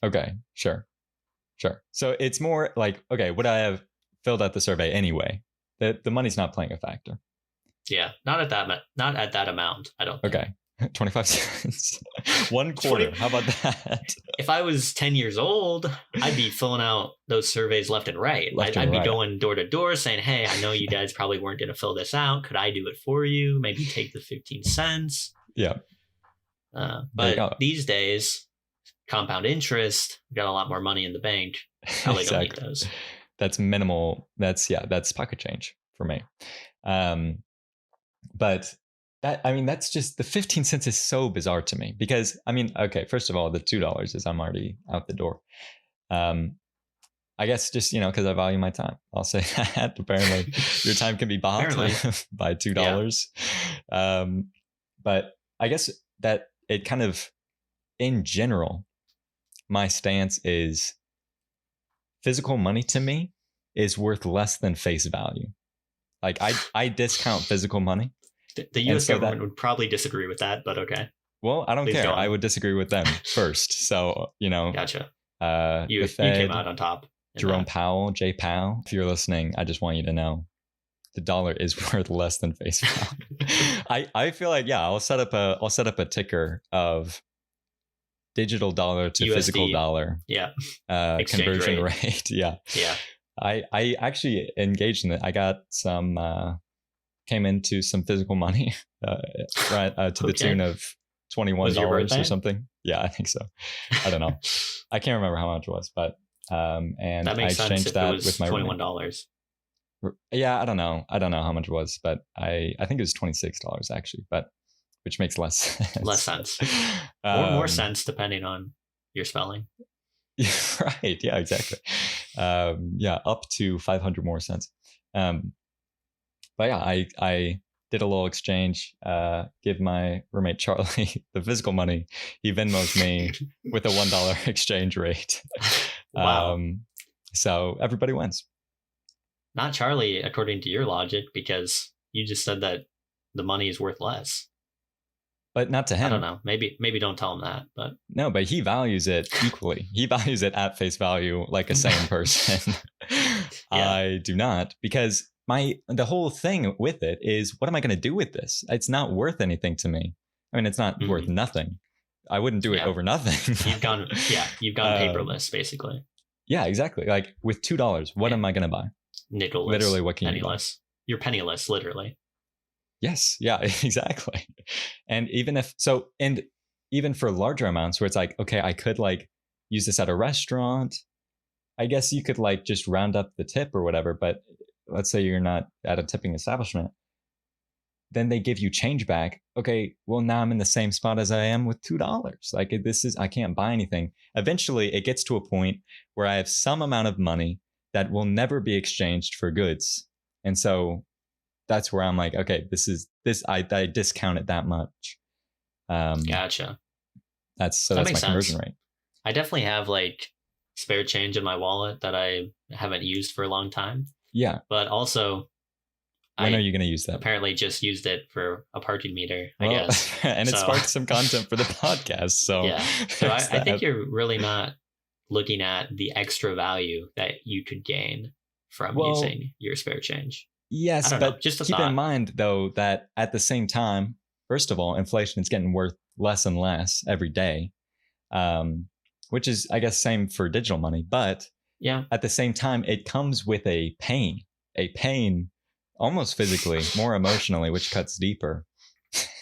Okay, sure. So it's more like, okay, would I have filled out the survey anyway? The money's not playing a factor. Yeah, not at that amount, I don't think. Okay. 25 cents. 1 quarter. How about that? If I was 10 years old, I'd be filling out those surveys left and right. I'd be going door to door saying, hey, I know you guys probably weren't going to fill this out. Could I do it for you? Maybe take the 15 cents. Yeah. But these days, compound interest, got a lot more money in the bank. Probably don't need those. That's minimal. That's pocket change for me. But that's just, the 15 cents is so bizarre to me because, okay, first of all, the $2 is I'm already out the door. I guess just, because I value my time. I'll say that. Apparently, your time can be bought by $2. Yeah. But I guess that it kind of, in general, my stance is physical money to me is worth less than face value. Like I discount physical money. The U.S. government would probably disagree with that, but okay. Well, I don't care. I would disagree with them first. So, Gotcha. You came out on top. Jerome Powell, Jay Powell, if you're listening, I just want you to know the dollar is worth less than face value. I feel like, I'll set up a ticker of digital dollar to USD. Physical dollar. Yeah. Conversion rate. Yeah. Yeah. I actually engaged in it. I got some, came into some physical money, to the tune of $21 or something. Yeah, I think so. I don't know. I can't remember how much it was, but, and I exchanged that with my $21. Yeah, I don't know how much it was, but I think it was $26 actually, but which makes less sense. Less sense. Or more sense depending on your spelling. Right. Yeah, exactly. Up to 500 more cents. But yeah, I did a little exchange, give my roommate Charlie the physical money. He Venmos me with a $1 exchange rate. Wow. So everybody wins. Not Charlie, according to your logic, because you just said that the money is worth less. But not to him. I don't know. Maybe don't tell him that. But no, but he values it equally. He values it at face value like a sane person. I do not, because the whole thing with it is, what am I going to do with this? It's not worth anything to me. It's not worth nothing. I wouldn't do it over nothing. You've gone paperless, basically. Yeah, exactly. Like with $2, what am I going to buy? Nickel. Literally, what can penniless. You're penniless, literally. Yes. Yeah, exactly. And even for larger amounts where it's like, okay, I could like use this at a restaurant. I guess you could like just round up the tip or whatever. But let's say you're not at a tipping establishment. Then they give you change back. Okay, well, now I'm in the same spot as I am with $2. Like I can't buy anything. Eventually, it gets to a point where I have some amount of money that will never be exchanged for goods. And so that's where I'm like, okay, I discount it that much. Gotcha. That's my conversion rate. I definitely have like spare change in my wallet that I haven't used for a long time. Yeah. But also, when are you going to use that? Apparently just used it for a parking meter, I guess. And it sparked some content for the podcast. So yeah. So I think you're really not looking at the extra value that you could gain from using your spare change. Yes, but just keep in mind, though, that at the same time, first of all, inflation is getting worth less and less every day, which is, I guess, same for digital money. But at the same time, it comes with a pain almost physically, more emotionally, which cuts deeper.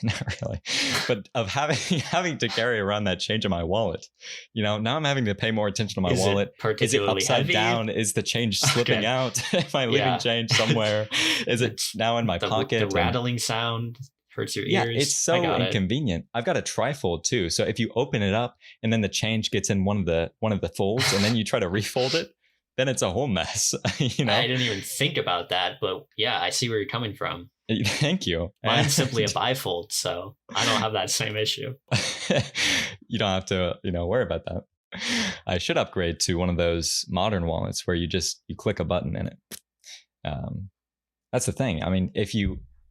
Not really, but of having to carry around that change in my wallet. Now I'm having to pay more attention to my wallet. It particularly Is it upside heavy? down? Is the change slipping out? Am I leaving change somewhere? Is it now in my pocket? The rattling sound hurts your ears. Yeah, it's so inconvenient. I've got a trifold too, so if you open it up and then the change gets in one of the folds, and then you try to refold it, then it's a whole mess. I didn't even think about that, but yeah, I see where you're coming from. Thank you. Mine's simply a bifold, so I don't have that same issue. You don't have to, worry about that. I should upgrade to one of those modern wallets where you click a button in it. That's the thing. I mean, if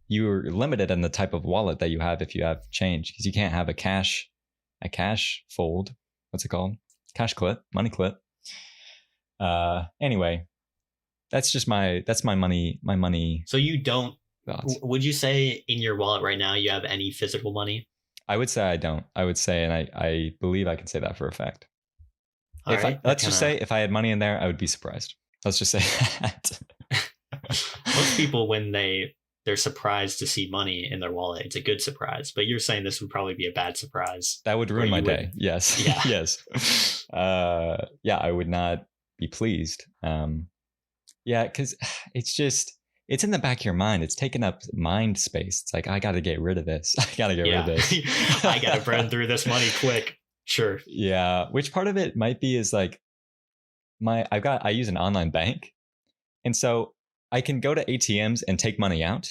you're limited in the type of wallet that you have if you have change, because you can't have a cash fold. What's it called? Cash clip, money clip. Anyway, that's my money. So you don't. Thoughts. Would you say in your wallet right now you have any physical money? I would say I don't. I would say, and I believe I can say that for a fact. Let's just say if I had money in there, I would be surprised. Let's just say that. Most people, when they're surprised to see money in their wallet, it's a good surprise. But you're saying this would probably be a bad surprise. That would ruin my day. Yes. Yeah. Yes. I would not be pleased. Because it's in the back of your mind. It's taking up mind space. It's like, I got to get rid of this. I got to get rid of this. I got to burn through this money quick. Sure. Yeah. Which part of it might be is like I use an online bank. And so I can go to ATMs and take money out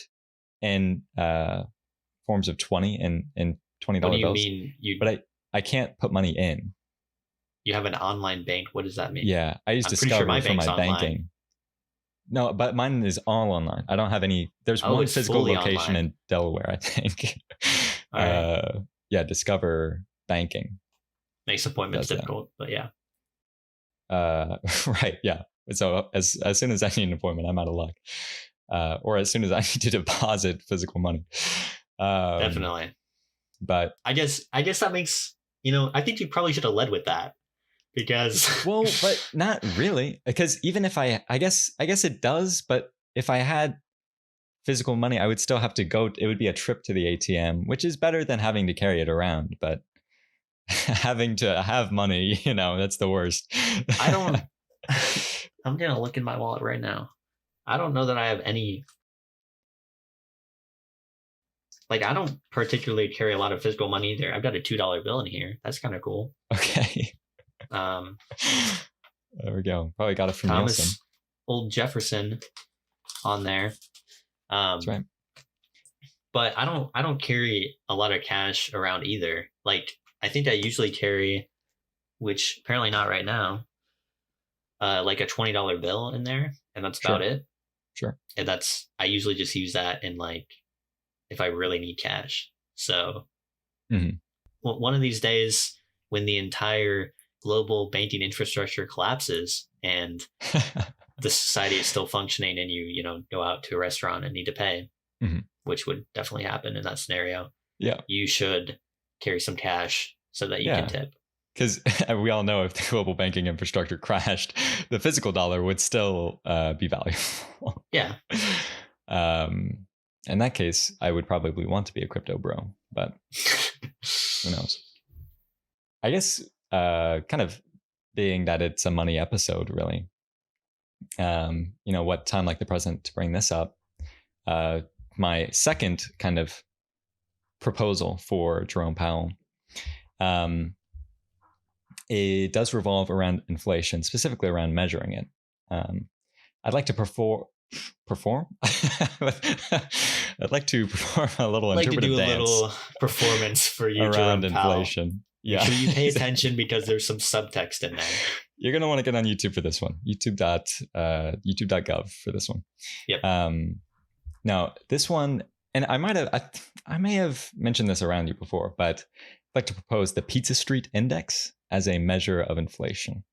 in forms of 20 and $20 bills. What do you mean? But I can't put money in. You have an online bank. What does that mean? Yeah. I use Discover for my banking. No, but mine is all online. I don't have any. There's one physical location in Delaware, I think. Right. Discover banking makes appointments difficult, but yeah. Right. Yeah. So as soon as I need an appointment, I'm out of luck. Or as soon as I need to deposit physical money. Definitely. But I guess that makes, I think you probably should have led with that. Because but not really, because even if I guess it does, but if I had physical money, I would still have to go. It would be a trip to the ATM, which is better than having to carry it around. But having to have money, that's the worst. I'm gonna look in my wallet right now. I don't know that I have any. Like, I don't particularly carry a lot of physical money either. I've got a $2 bill in here. That's kind of cool. Okay. There we go. Probably got it from Thomas Nielsen. Old Jefferson on there. That's right. But I don't carry a lot of cash around either. Like, I think I usually carry, which apparently not right now, like a $20 bill in there, and that's about it. Sure. And I usually just use that in, like, if I really need cash. So one of these days, when the entire global banking infrastructure collapses and the society is still functioning and you go out to a restaurant and need to pay, which would definitely happen in that scenario. Yeah. You should carry some cash so that you can tip. Because we all know if the global banking infrastructure crashed, the physical dollar would still be valuable. Yeah. In that case, I would probably want to be a crypto bro, but who knows? I guess kind of being that it's a money episode, really. What time like the present to bring this up? My second kind of proposal for Jerome Powell. It does revolve around inflation, specifically around measuring it. I'd like to perform. I'd like to perform a little interpretive dance. A little performance for you around Jerome Powell. Inflation. Yeah. So you pay attention because there's some subtext in there. You're gonna want to get on YouTube for this one. YouTube.gov for this one. Yep. Now this one, and I may have mentioned this around you before, but I'd like to propose the Pizza Street Index as a measure of inflation.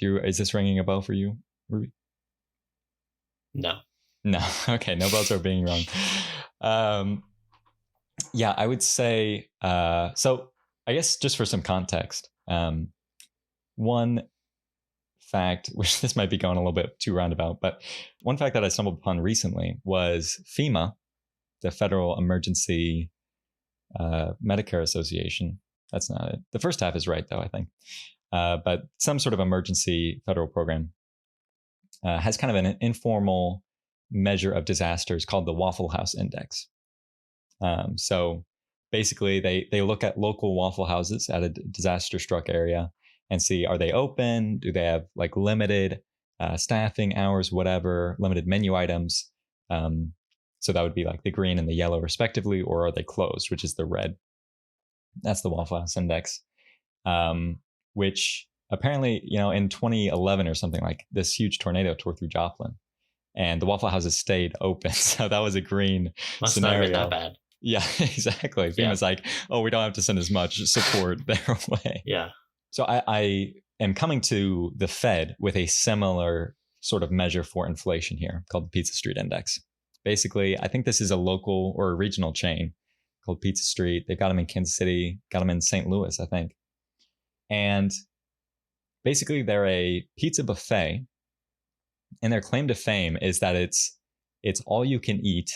Is this ringing a bell for you, Ruby? No. Okay. No bells are being rung. Yeah, I would say, so I guess just for some context, one fact, which this might be going a little bit too roundabout, but one fact that I stumbled upon recently was FEMA the Federal Emergency Medicare Association. That's not it. The first half is right, though, I think. But some sort of emergency federal program has kind of an informal measure of disasters called the Waffle House Index. So basically, they look at local Waffle Houses at a disaster-struck area and see, are they open? Do they have like limited staffing hours, whatever, limited menu items? So that would be like the green and the yellow respectively, or are they closed, which is the red? That's the Waffle House Index, which apparently, in 2011 or something, like this huge tornado tore through Joplin and the Waffle Houses stayed open. So that was a green Must scenario. not have been that bad. Yeah, exactly. FEMA's like, oh, we don't have to send as much support their way. Yeah. So I am coming to the Fed with a similar sort of measure for inflation here called the Pizza Street Index. Basically, I think this is a local or a regional chain called Pizza Street. They've got them in Kansas City, got them in St. Louis, I think. And basically, they're a pizza buffet. And their claim to fame is that it's all you can eat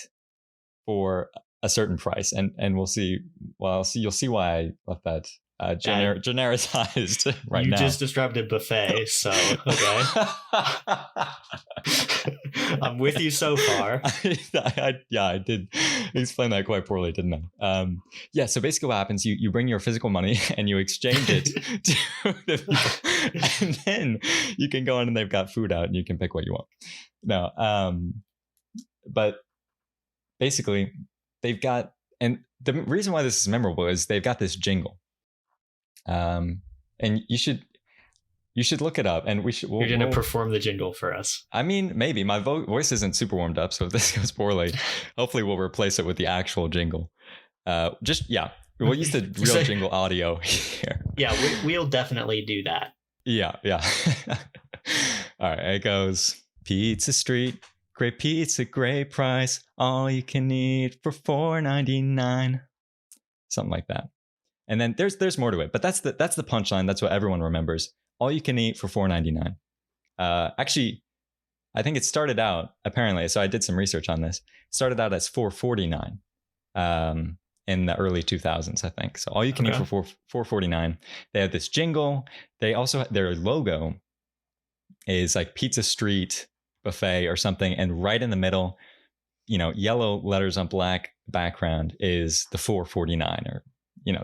for a certain price. And we'll see. Well, you'll see why I left that genericized right now. You just described a buffet, so okay. I'm with you so far. I did explain that quite poorly, didn't I? Yeah, so basically what happens, you bring your physical money and you exchange it to the people, and then you can go in and they've got food out and you can pick what you want. No, but basically they've got, and the reason why this is memorable is they've got this jingle. And you should look it up, and you're going to perform the jingle for us. I mean, maybe my voice isn't super warmed up, so if this goes poorly, hopefully we'll replace it with the actual jingle. We'll use the real jingle audio here. Yeah, we'll definitely do that. Yeah. All right, it goes: Pizza Street, great pizza, great price, all you can eat for $4.99, something like that. And then there's more to it, but that's the punchline. That's what everyone remembers. All you can eat for $4.99. Actually, I think it started out, apparently, so I did some research on this. It started out as $4.49 in the early 2000s, I think. So all you can eat for $4.49. They have this jingle. They also, their logo is like Pizza Street Buffet or something, and right in the middle, yellow letters on black background is the $4.49 or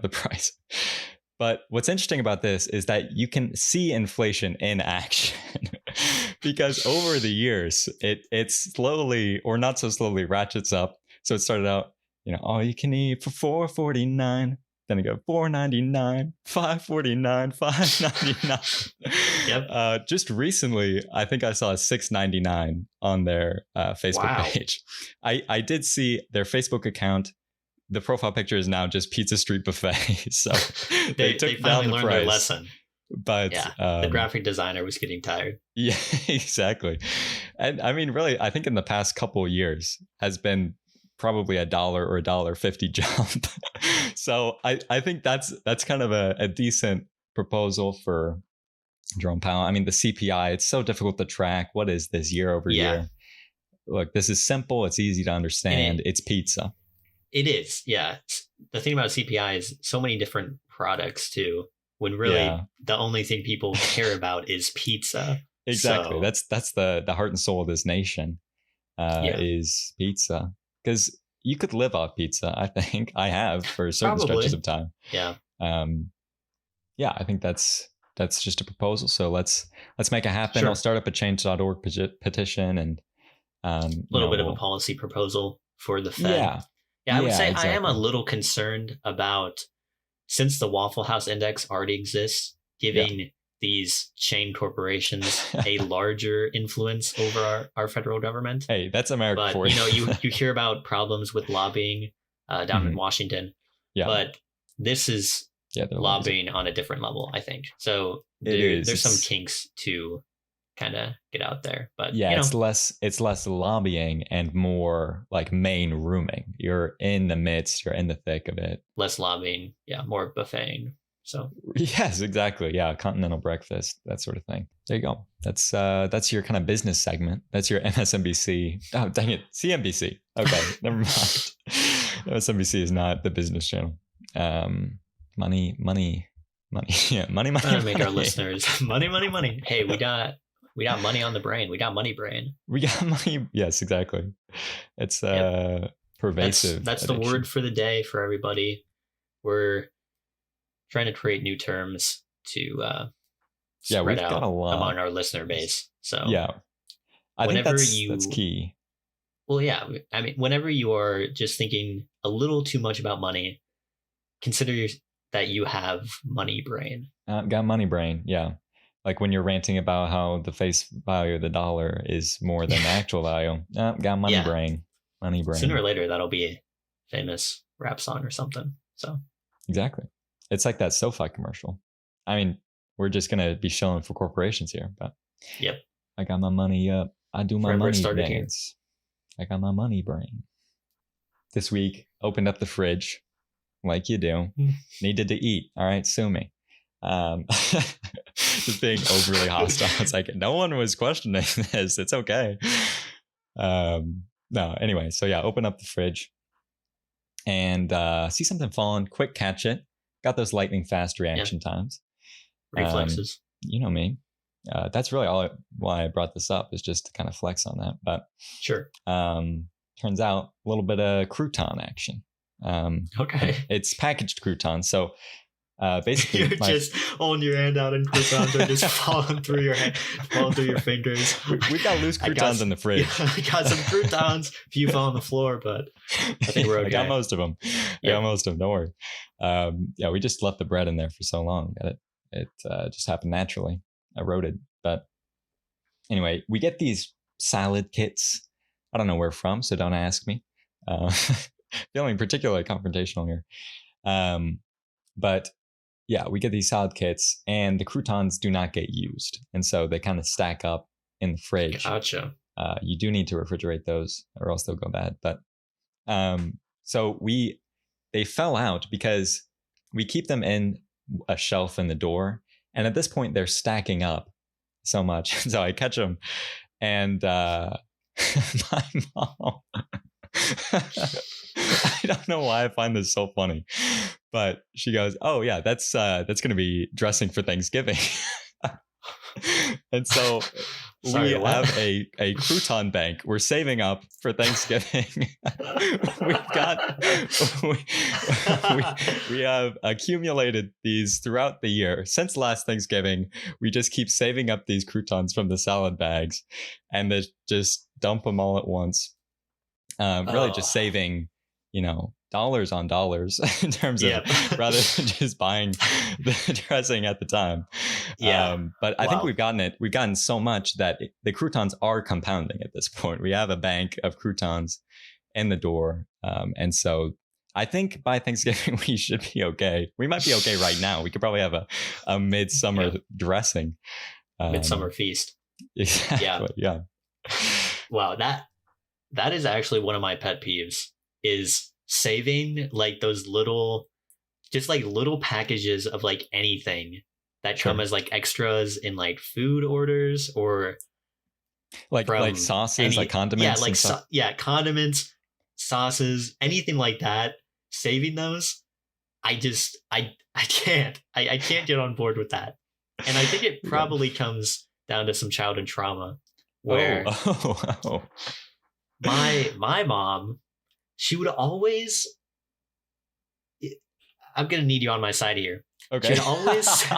the price. But what's interesting about this is that you can see inflation in action because over the years, it slowly, or not so slowly, ratchets up. So it started out, all you can eat for $4.49. Then it go $4.99, $5.49, $5.99. Yep. Just recently, I think I saw $6.99 on their Facebook page. I did see their Facebook account. The profile picture is now just Pizza Street Buffet. So they took down the price. Their lesson. But the graphic designer was getting tired. Yeah, exactly. And I mean, really, I think in the past couple of years has been probably $1 or $1.50 jump. So I think that's kind of a decent proposal for Jerome Powell. I mean, the CPI, it's so difficult to track. What is this year over year? Look, this is simple. It's easy to understand. It's pizza. It is, yeah. The thing about CPI is so many different products too, when really the only thing people care about is pizza. Exactly. So, that's the heart and soul of this nation is pizza. Because you could live off pizza, I think. I have for certain stretches of time. Yeah. I think that's just a proposal. So let's make it happen. Sure. I'll start up a change.org petition and a little bit of a policy proposal for the Fed. Yeah, I would say exactly. I am a little concerned about, since the Waffle House Index already exists, giving these chain corporations a larger influence over our federal government. Hey, that's America for you. You hear about problems with lobbying down in Washington, but this is lobbying on a different level, I think. So there's some kinks to kind of get out there, but it's less lobbying and more like main rooming. You're in the midst, you're in the thick of it. Less lobbying, more buffeting. So Yes, exactly. Yeah, continental breakfast, that sort of thing. There you go. That's your kind of business segment. That's your MSNBC. Oh, dang it, CNBC. Okay, never mind. MSNBC is not the business channel. Money, money, money. Yeah, money, money, trying to make our money. listeners money. Hey, we got money on the brain. We got money brain. We got money. Yes, exactly. It's Yep. pervasive. That's addiction. the word for the day for everybody. We're trying to create new terms to spread out among our listener base. So yeah, I think that's key. Well, yeah, I mean, whenever you are just thinking a little too much about money, consider that you have money brain. Got money brain. Yeah, like when you're ranting about how the face value of the dollar is more than the actual value. Got money brain. Money brain. Sooner or later, that'll be a famous rap song or something. So exactly, it's like that SoFi commercial. I mean, we're just gonna be shilling for corporations here, but yep, I got my money up. I do my money dance. I got my money brain. This week, opened up the fridge, like you do. Needed to eat. All right, sue me. Just being overly hostile. It's like no one was questioning this. It's okay. No, anyway, so yeah, open up the fridge and see something falling, quick catch it. Got those lightning fast reaction times. Reflexes. You know me. That's really why I brought this up, is just to kind of flex on that. But sure. Turns out a little bit of crouton action. Okay. It's packaged croutons. So basically, you're just holding your hand out and croutons are just falling through your hand, falling through your fingers. We've got loose croutons in the fridge. I got some croutons. A few fell on the floor, but I think we're okay. I got most of them. Yep. I got most of them. Don't worry. Yeah, we just left the bread in there for so long that it just happened naturally, eroded. But anyway, we get these salad kits. I don't know where from, so don't ask me. Feeling particularly confrontational here. But yeah, we get these salad kits and the croutons do not get used. And so they kind of stack up in the fridge. Gotcha. You do need to refrigerate those or else they'll go bad. But so they fell out because we keep them in a shelf in the door. And at this point, they're stacking up so much. So I catch them and my mom... I don't know why I find this so funny, but she goes, "Oh yeah, that's going to be dressing for Thanksgiving." And so we have a crouton bank. We're saving up for Thanksgiving. we have accumulated these throughout the year. Since last Thanksgiving, we just keep saving up these croutons from the salad bags and then just dump them all at once. Really just saving, dollars on dollars in terms of rather than just buying the dressing at the time. Yeah. But I think we've gotten so much that the croutons are compounding at this point. We have a bank of croutons in the door. And so I think by Thanksgiving, we should be okay. We might be okay right now. We could probably have a midsummer dressing. Midsummer feast. Exactly. Yeah. Wow. That is actually one of my pet peeves, is saving like those little packages of like anything that come as like extras in like food orders or like sauces, like condiments. Yeah, like condiments, sauces, anything like that. Saving those, I can't get on board with that. And I think it probably comes down to some childhood trauma where my mom, she would always, I'm going to need you on my side here. Okay.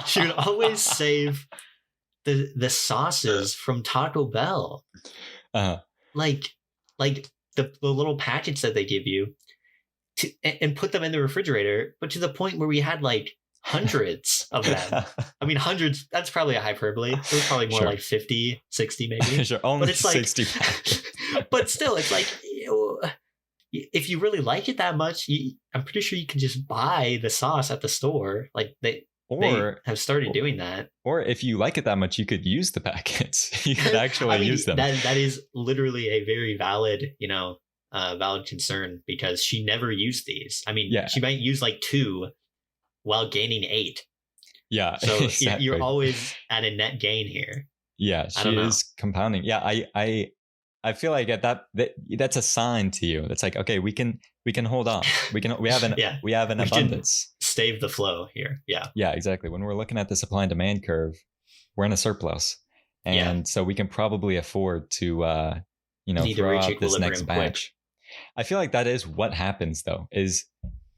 She would always save the sauces from Taco Bell. Like the little packets that they give you and put them in the refrigerator, but to the point where we had like hundreds of them. I mean, hundreds, that's probably a hyperbole. It was probably more like 50, 60 maybe. Sure, only but it's 60 like, but still, it's like, if you really like it that much, I'm pretty sure you can just buy the sauce at the store. Like they have started doing that. Or if you like it that much, you could use the packets. You could actually use them. That is literally a very valid, valid concern, because she never used these. I mean, she might use like 2 while gaining 8. Yeah, So you're exactly. always at a net gain here. Yeah, I she don't know. is compounding. Yeah, I feel like at that's a sign to you. That's like, okay, we can hold off. Yeah, we have an we can abundance. stave the flow here. Yeah, Yeah, exactly. When we're looking at the supply and demand curve, we're in a surplus, yeah. and so we can probably afford to Need to throw reach out this next equilibrium quick. batch. I feel like that is what happens though. Is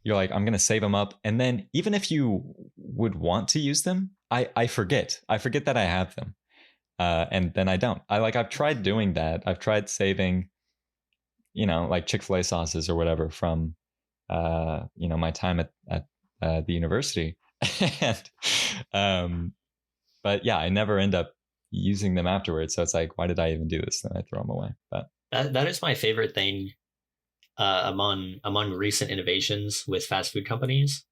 you're like, I'm gonna save them up, and then even if you would want to use them, I forget. I forget that I have them, and then I don't. I've tried doing that. I've tried saving, like Chick-fil-A sauces or whatever from, my time at the university, and but yeah, I never end up using them afterwards. So it's like, why did I even do this? Then I throw them away. But That is my favorite thing among recent innovations with fast food companies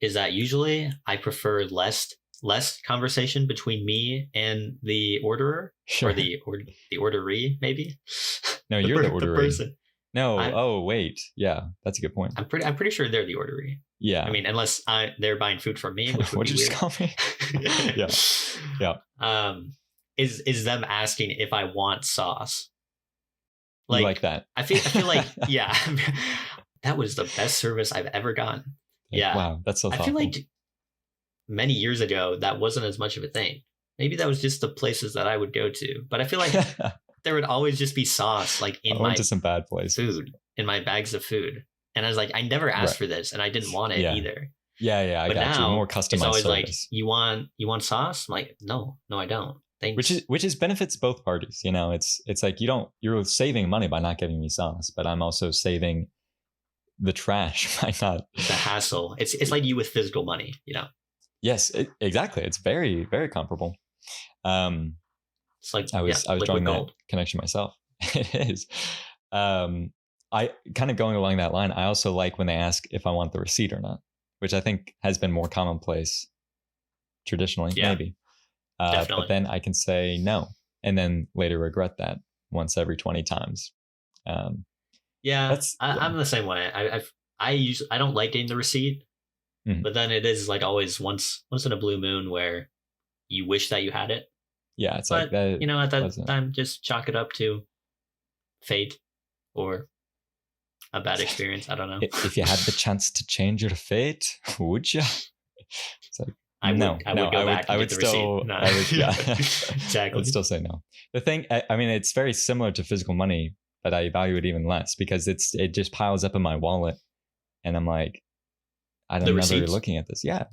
is that usually I prefer less conversation between me and the orderer sure. or the orderee maybe. No, you're the the orderee. person. No. I, Oh, wait. Yeah, that's a good point. I'm pretty sure they're the orderee. Yeah. I mean, unless they're buying food from me, which would What'd be you weird. just call me? Yeah. Yeah. Is them asking if I want sauce? You like that? I feel like yeah, that was the best service I've ever gotten. Yeah, Wow, that's so I thoughtful. feel like many years ago that wasn't as much of a thing. Maybe that was just the places that I would go to, but I feel like there would always just be sauce like in I went my to some bad places. food, in my bags of food, and I was like, I never asked Right. for this, and I didn't want it Yeah. either. Yeah, I But got you. now More it's customized always like, service. you want sauce? I'm like, no, I don't. Thanks. Which is benefits both parties. It's like you're saving money by not giving me sauce, but I'm also saving the trash by not the hassle. It's like you with physical money, Yes, exactly. It's very, very comparable. It's like I was liquid drawing that gold. connection myself. It is. I kind of going along that line. I also like when they ask if I want the receipt or not, which I think has been more commonplace traditionally, Yeah, maybe. definitely. But then I can say no, and then later regret that once every 20 times. Yeah, I'm the same way. I don't like getting the receipt, but then it is like always once in a blue moon where you wish that you had it. Yeah, it's But like that. at that time, just chalk it up to fate or a bad experience. I don't know. If you had the chance to change your fate, would you? It's like, I would go back. I would still. No. I would, yeah, Exactly. I would still say no. The thing, I mean, it's very similar to physical money, but I value it even less because it just piles up in my wallet, and I'm like, I'm never looking at this. Yeah,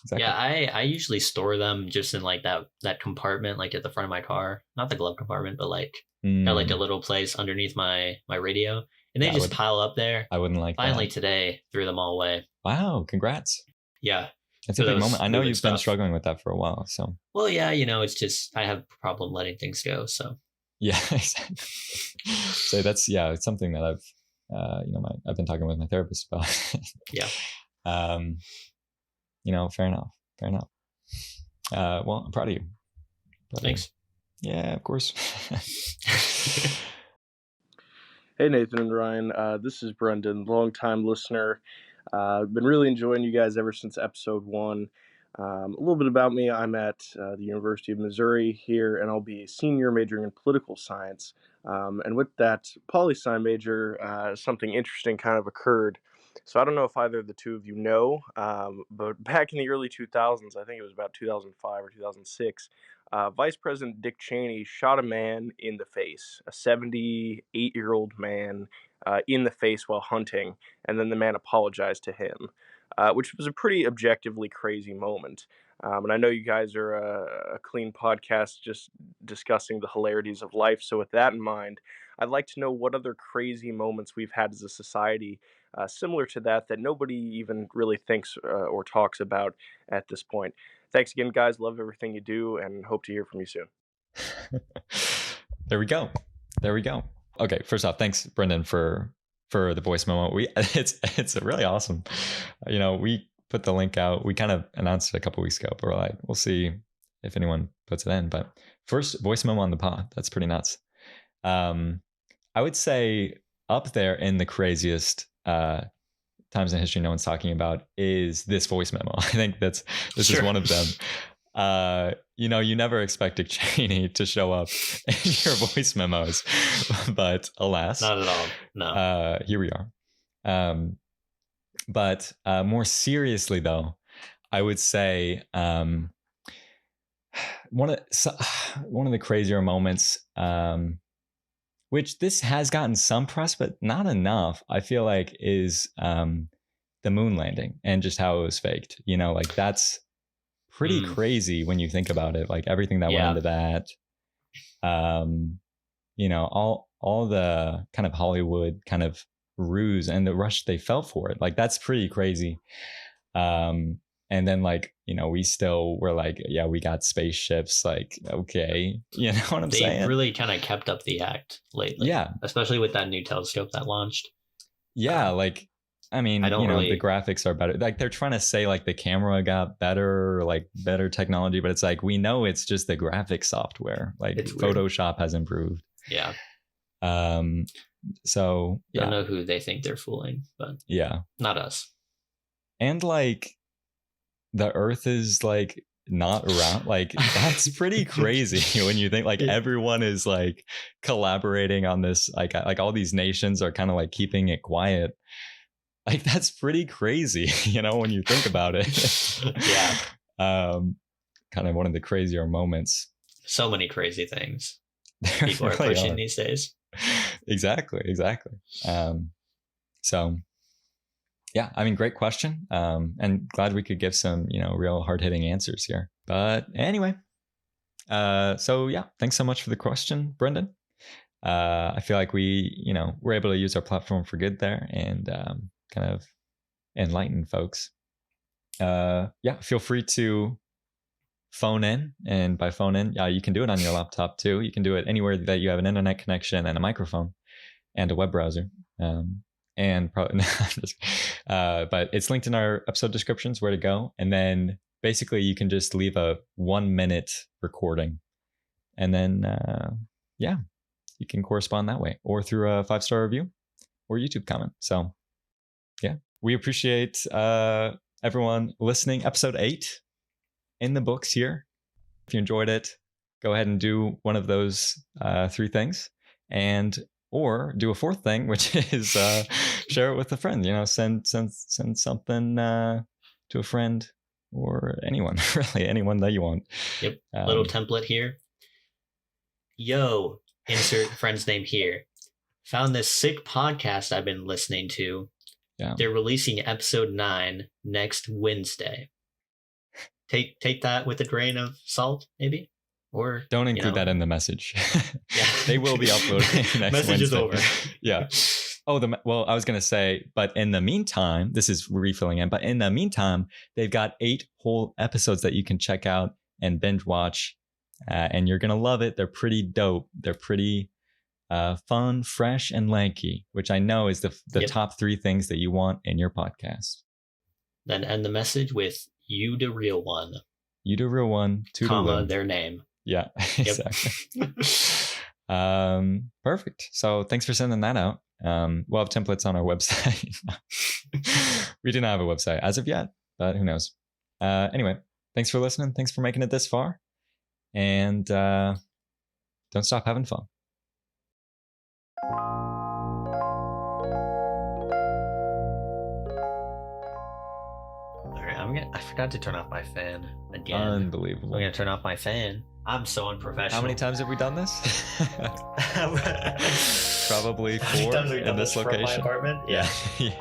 exactly. Yeah, I usually store them just in like that compartment, like at the front of my car, not the glove compartment, but like got like a little place underneath my radio, and they just pile up there. I wouldn't like. Finally today, threw them all away. Wow! Congrats. Yeah. It's a big moment. I know you've been struggling with that for a while. So. Well, yeah, it's just I have a problem letting things go. So. Yeah, exactly. So it's something that I've, I've been talking with my therapist about. Yeah. Fair enough. Well, I'm proud of you. Thanks. Yeah, of course. Hey, Nathan and Ryan. This is Brendan, longtime listener. I've been really enjoying you guys ever since episode 1. A little bit about me. I'm at the University of Missouri here, and I'll be a senior majoring in political science. And with that poli-sci major, something interesting kind of occurred. So I don't know if either of the two of you know, but back in the early 2000s, I think it was about 2005 or 2006, Vice President Dick Cheney shot a man in the face, a 78-year-old man in the face while hunting, and then the man apologized to him, which was a pretty objectively crazy moment. And I know you guys are a clean podcast just discussing the hilarities of life, so with that in mind, I'd like to know what other crazy moments we've had as a society similar to that nobody even really thinks or talks about at this point. Thanks again, guys. Love everything you do and hope to hear from you soon. There we go. Okay, first off, thanks, Brendan, for the voice memo. It's really awesome. We put the link out. We kind of announced it a couple weeks ago, but we're like, we'll see if anyone puts it in. But first voice memo on the pod. That's pretty nuts. I would say up there in the craziest times in history no one's talking about is this voice memo. I think this Sure. is one of them. You never expect Dick Cheney to show up in your voice memos, but alas, Not at all. No. here we are. But more seriously, though, I would say one of the crazier moments, which this has gotten some press, but not enough, I feel like, is the moon landing and just how it was faked. Like that's pretty crazy when you think about it. Like everything that went into that. All the kind of Hollywood kind of ruse and the rush they felt for it. Like that's pretty crazy. And then we still were like, yeah, we got spaceships. Like, okay, you know what I'm saying? They really kind of kept up the act lately. Yeah. Especially with that new telescope that launched. Yeah. The graphics are better. Like they're trying to say like the camera got better, like better technology, but it's like, we know it's just the graphic software. Like Photoshop has improved. Yeah. So yeah. I don't know who they think they're fooling, but yeah, not us. And like the Earth is like not around. Like that's pretty crazy when you think like everyone is like collaborating on this. Like all these nations are kind of like keeping it quiet. Like that's pretty crazy, when you think about it. Yeah. Kind of one of the crazier moments. So many crazy things people are pushing these days. Exactly. So yeah, great question. And glad we could give some, real hard hitting answers here. But anyway, so yeah, thanks so much for the question, Brendan. I feel like we, we're able to use our platform for good there and kind of enlighten folks. Yeah, feel free to phone in, and by phone in, you can do it on your laptop too. You can do it anywhere that you have an internet connection and a microphone and a web browser. And probably, but it's linked in our episode descriptions where to go. And then basically you can just leave a 1 minute recording, and then you can correspond that way, or through a 5-star review or YouTube comment. So yeah, we appreciate everyone listening. Episode 8 in the books here. If you enjoyed it, go ahead and do one of those 3 things, or do a 4th thing, which is share it with a friend. Send something to a friend or anyone, really anyone that you want. Yep. Little template here. Yo, insert friend's name here. Found this sick podcast I've been listening to. Yeah. They're releasing episode 9 next Wednesday. Take that with a grain of salt, maybe, or don't include that in the message. Yeah. They will be uploading next message Wednesday. Is over. Yeah. Oh, I was gonna say, but in the meantime, this is refilling in. But in the meantime, they've got 8 whole episodes that you can check out and binge watch, and you're gonna love it. They're pretty dope. They're pretty fun, fresh, and lanky, which I know is the top 3 things that you want in your podcast. Then end the message with "You the real one." You the real one. Comma their name. Yeah, exactly. Perfect. So thanks for sending that out. We'll have templates on our website. We didn't have a website as of yet, but who knows? Anyway, thanks for listening. Thanks for making it this far. And don't stop having fun. I forgot to turn off my fan again. Unbelievable. I'm going to turn off my fan. I'm so unprofessional. How many times have we done this? Probably 4 in this location. From my apartment? Yeah. Yeah.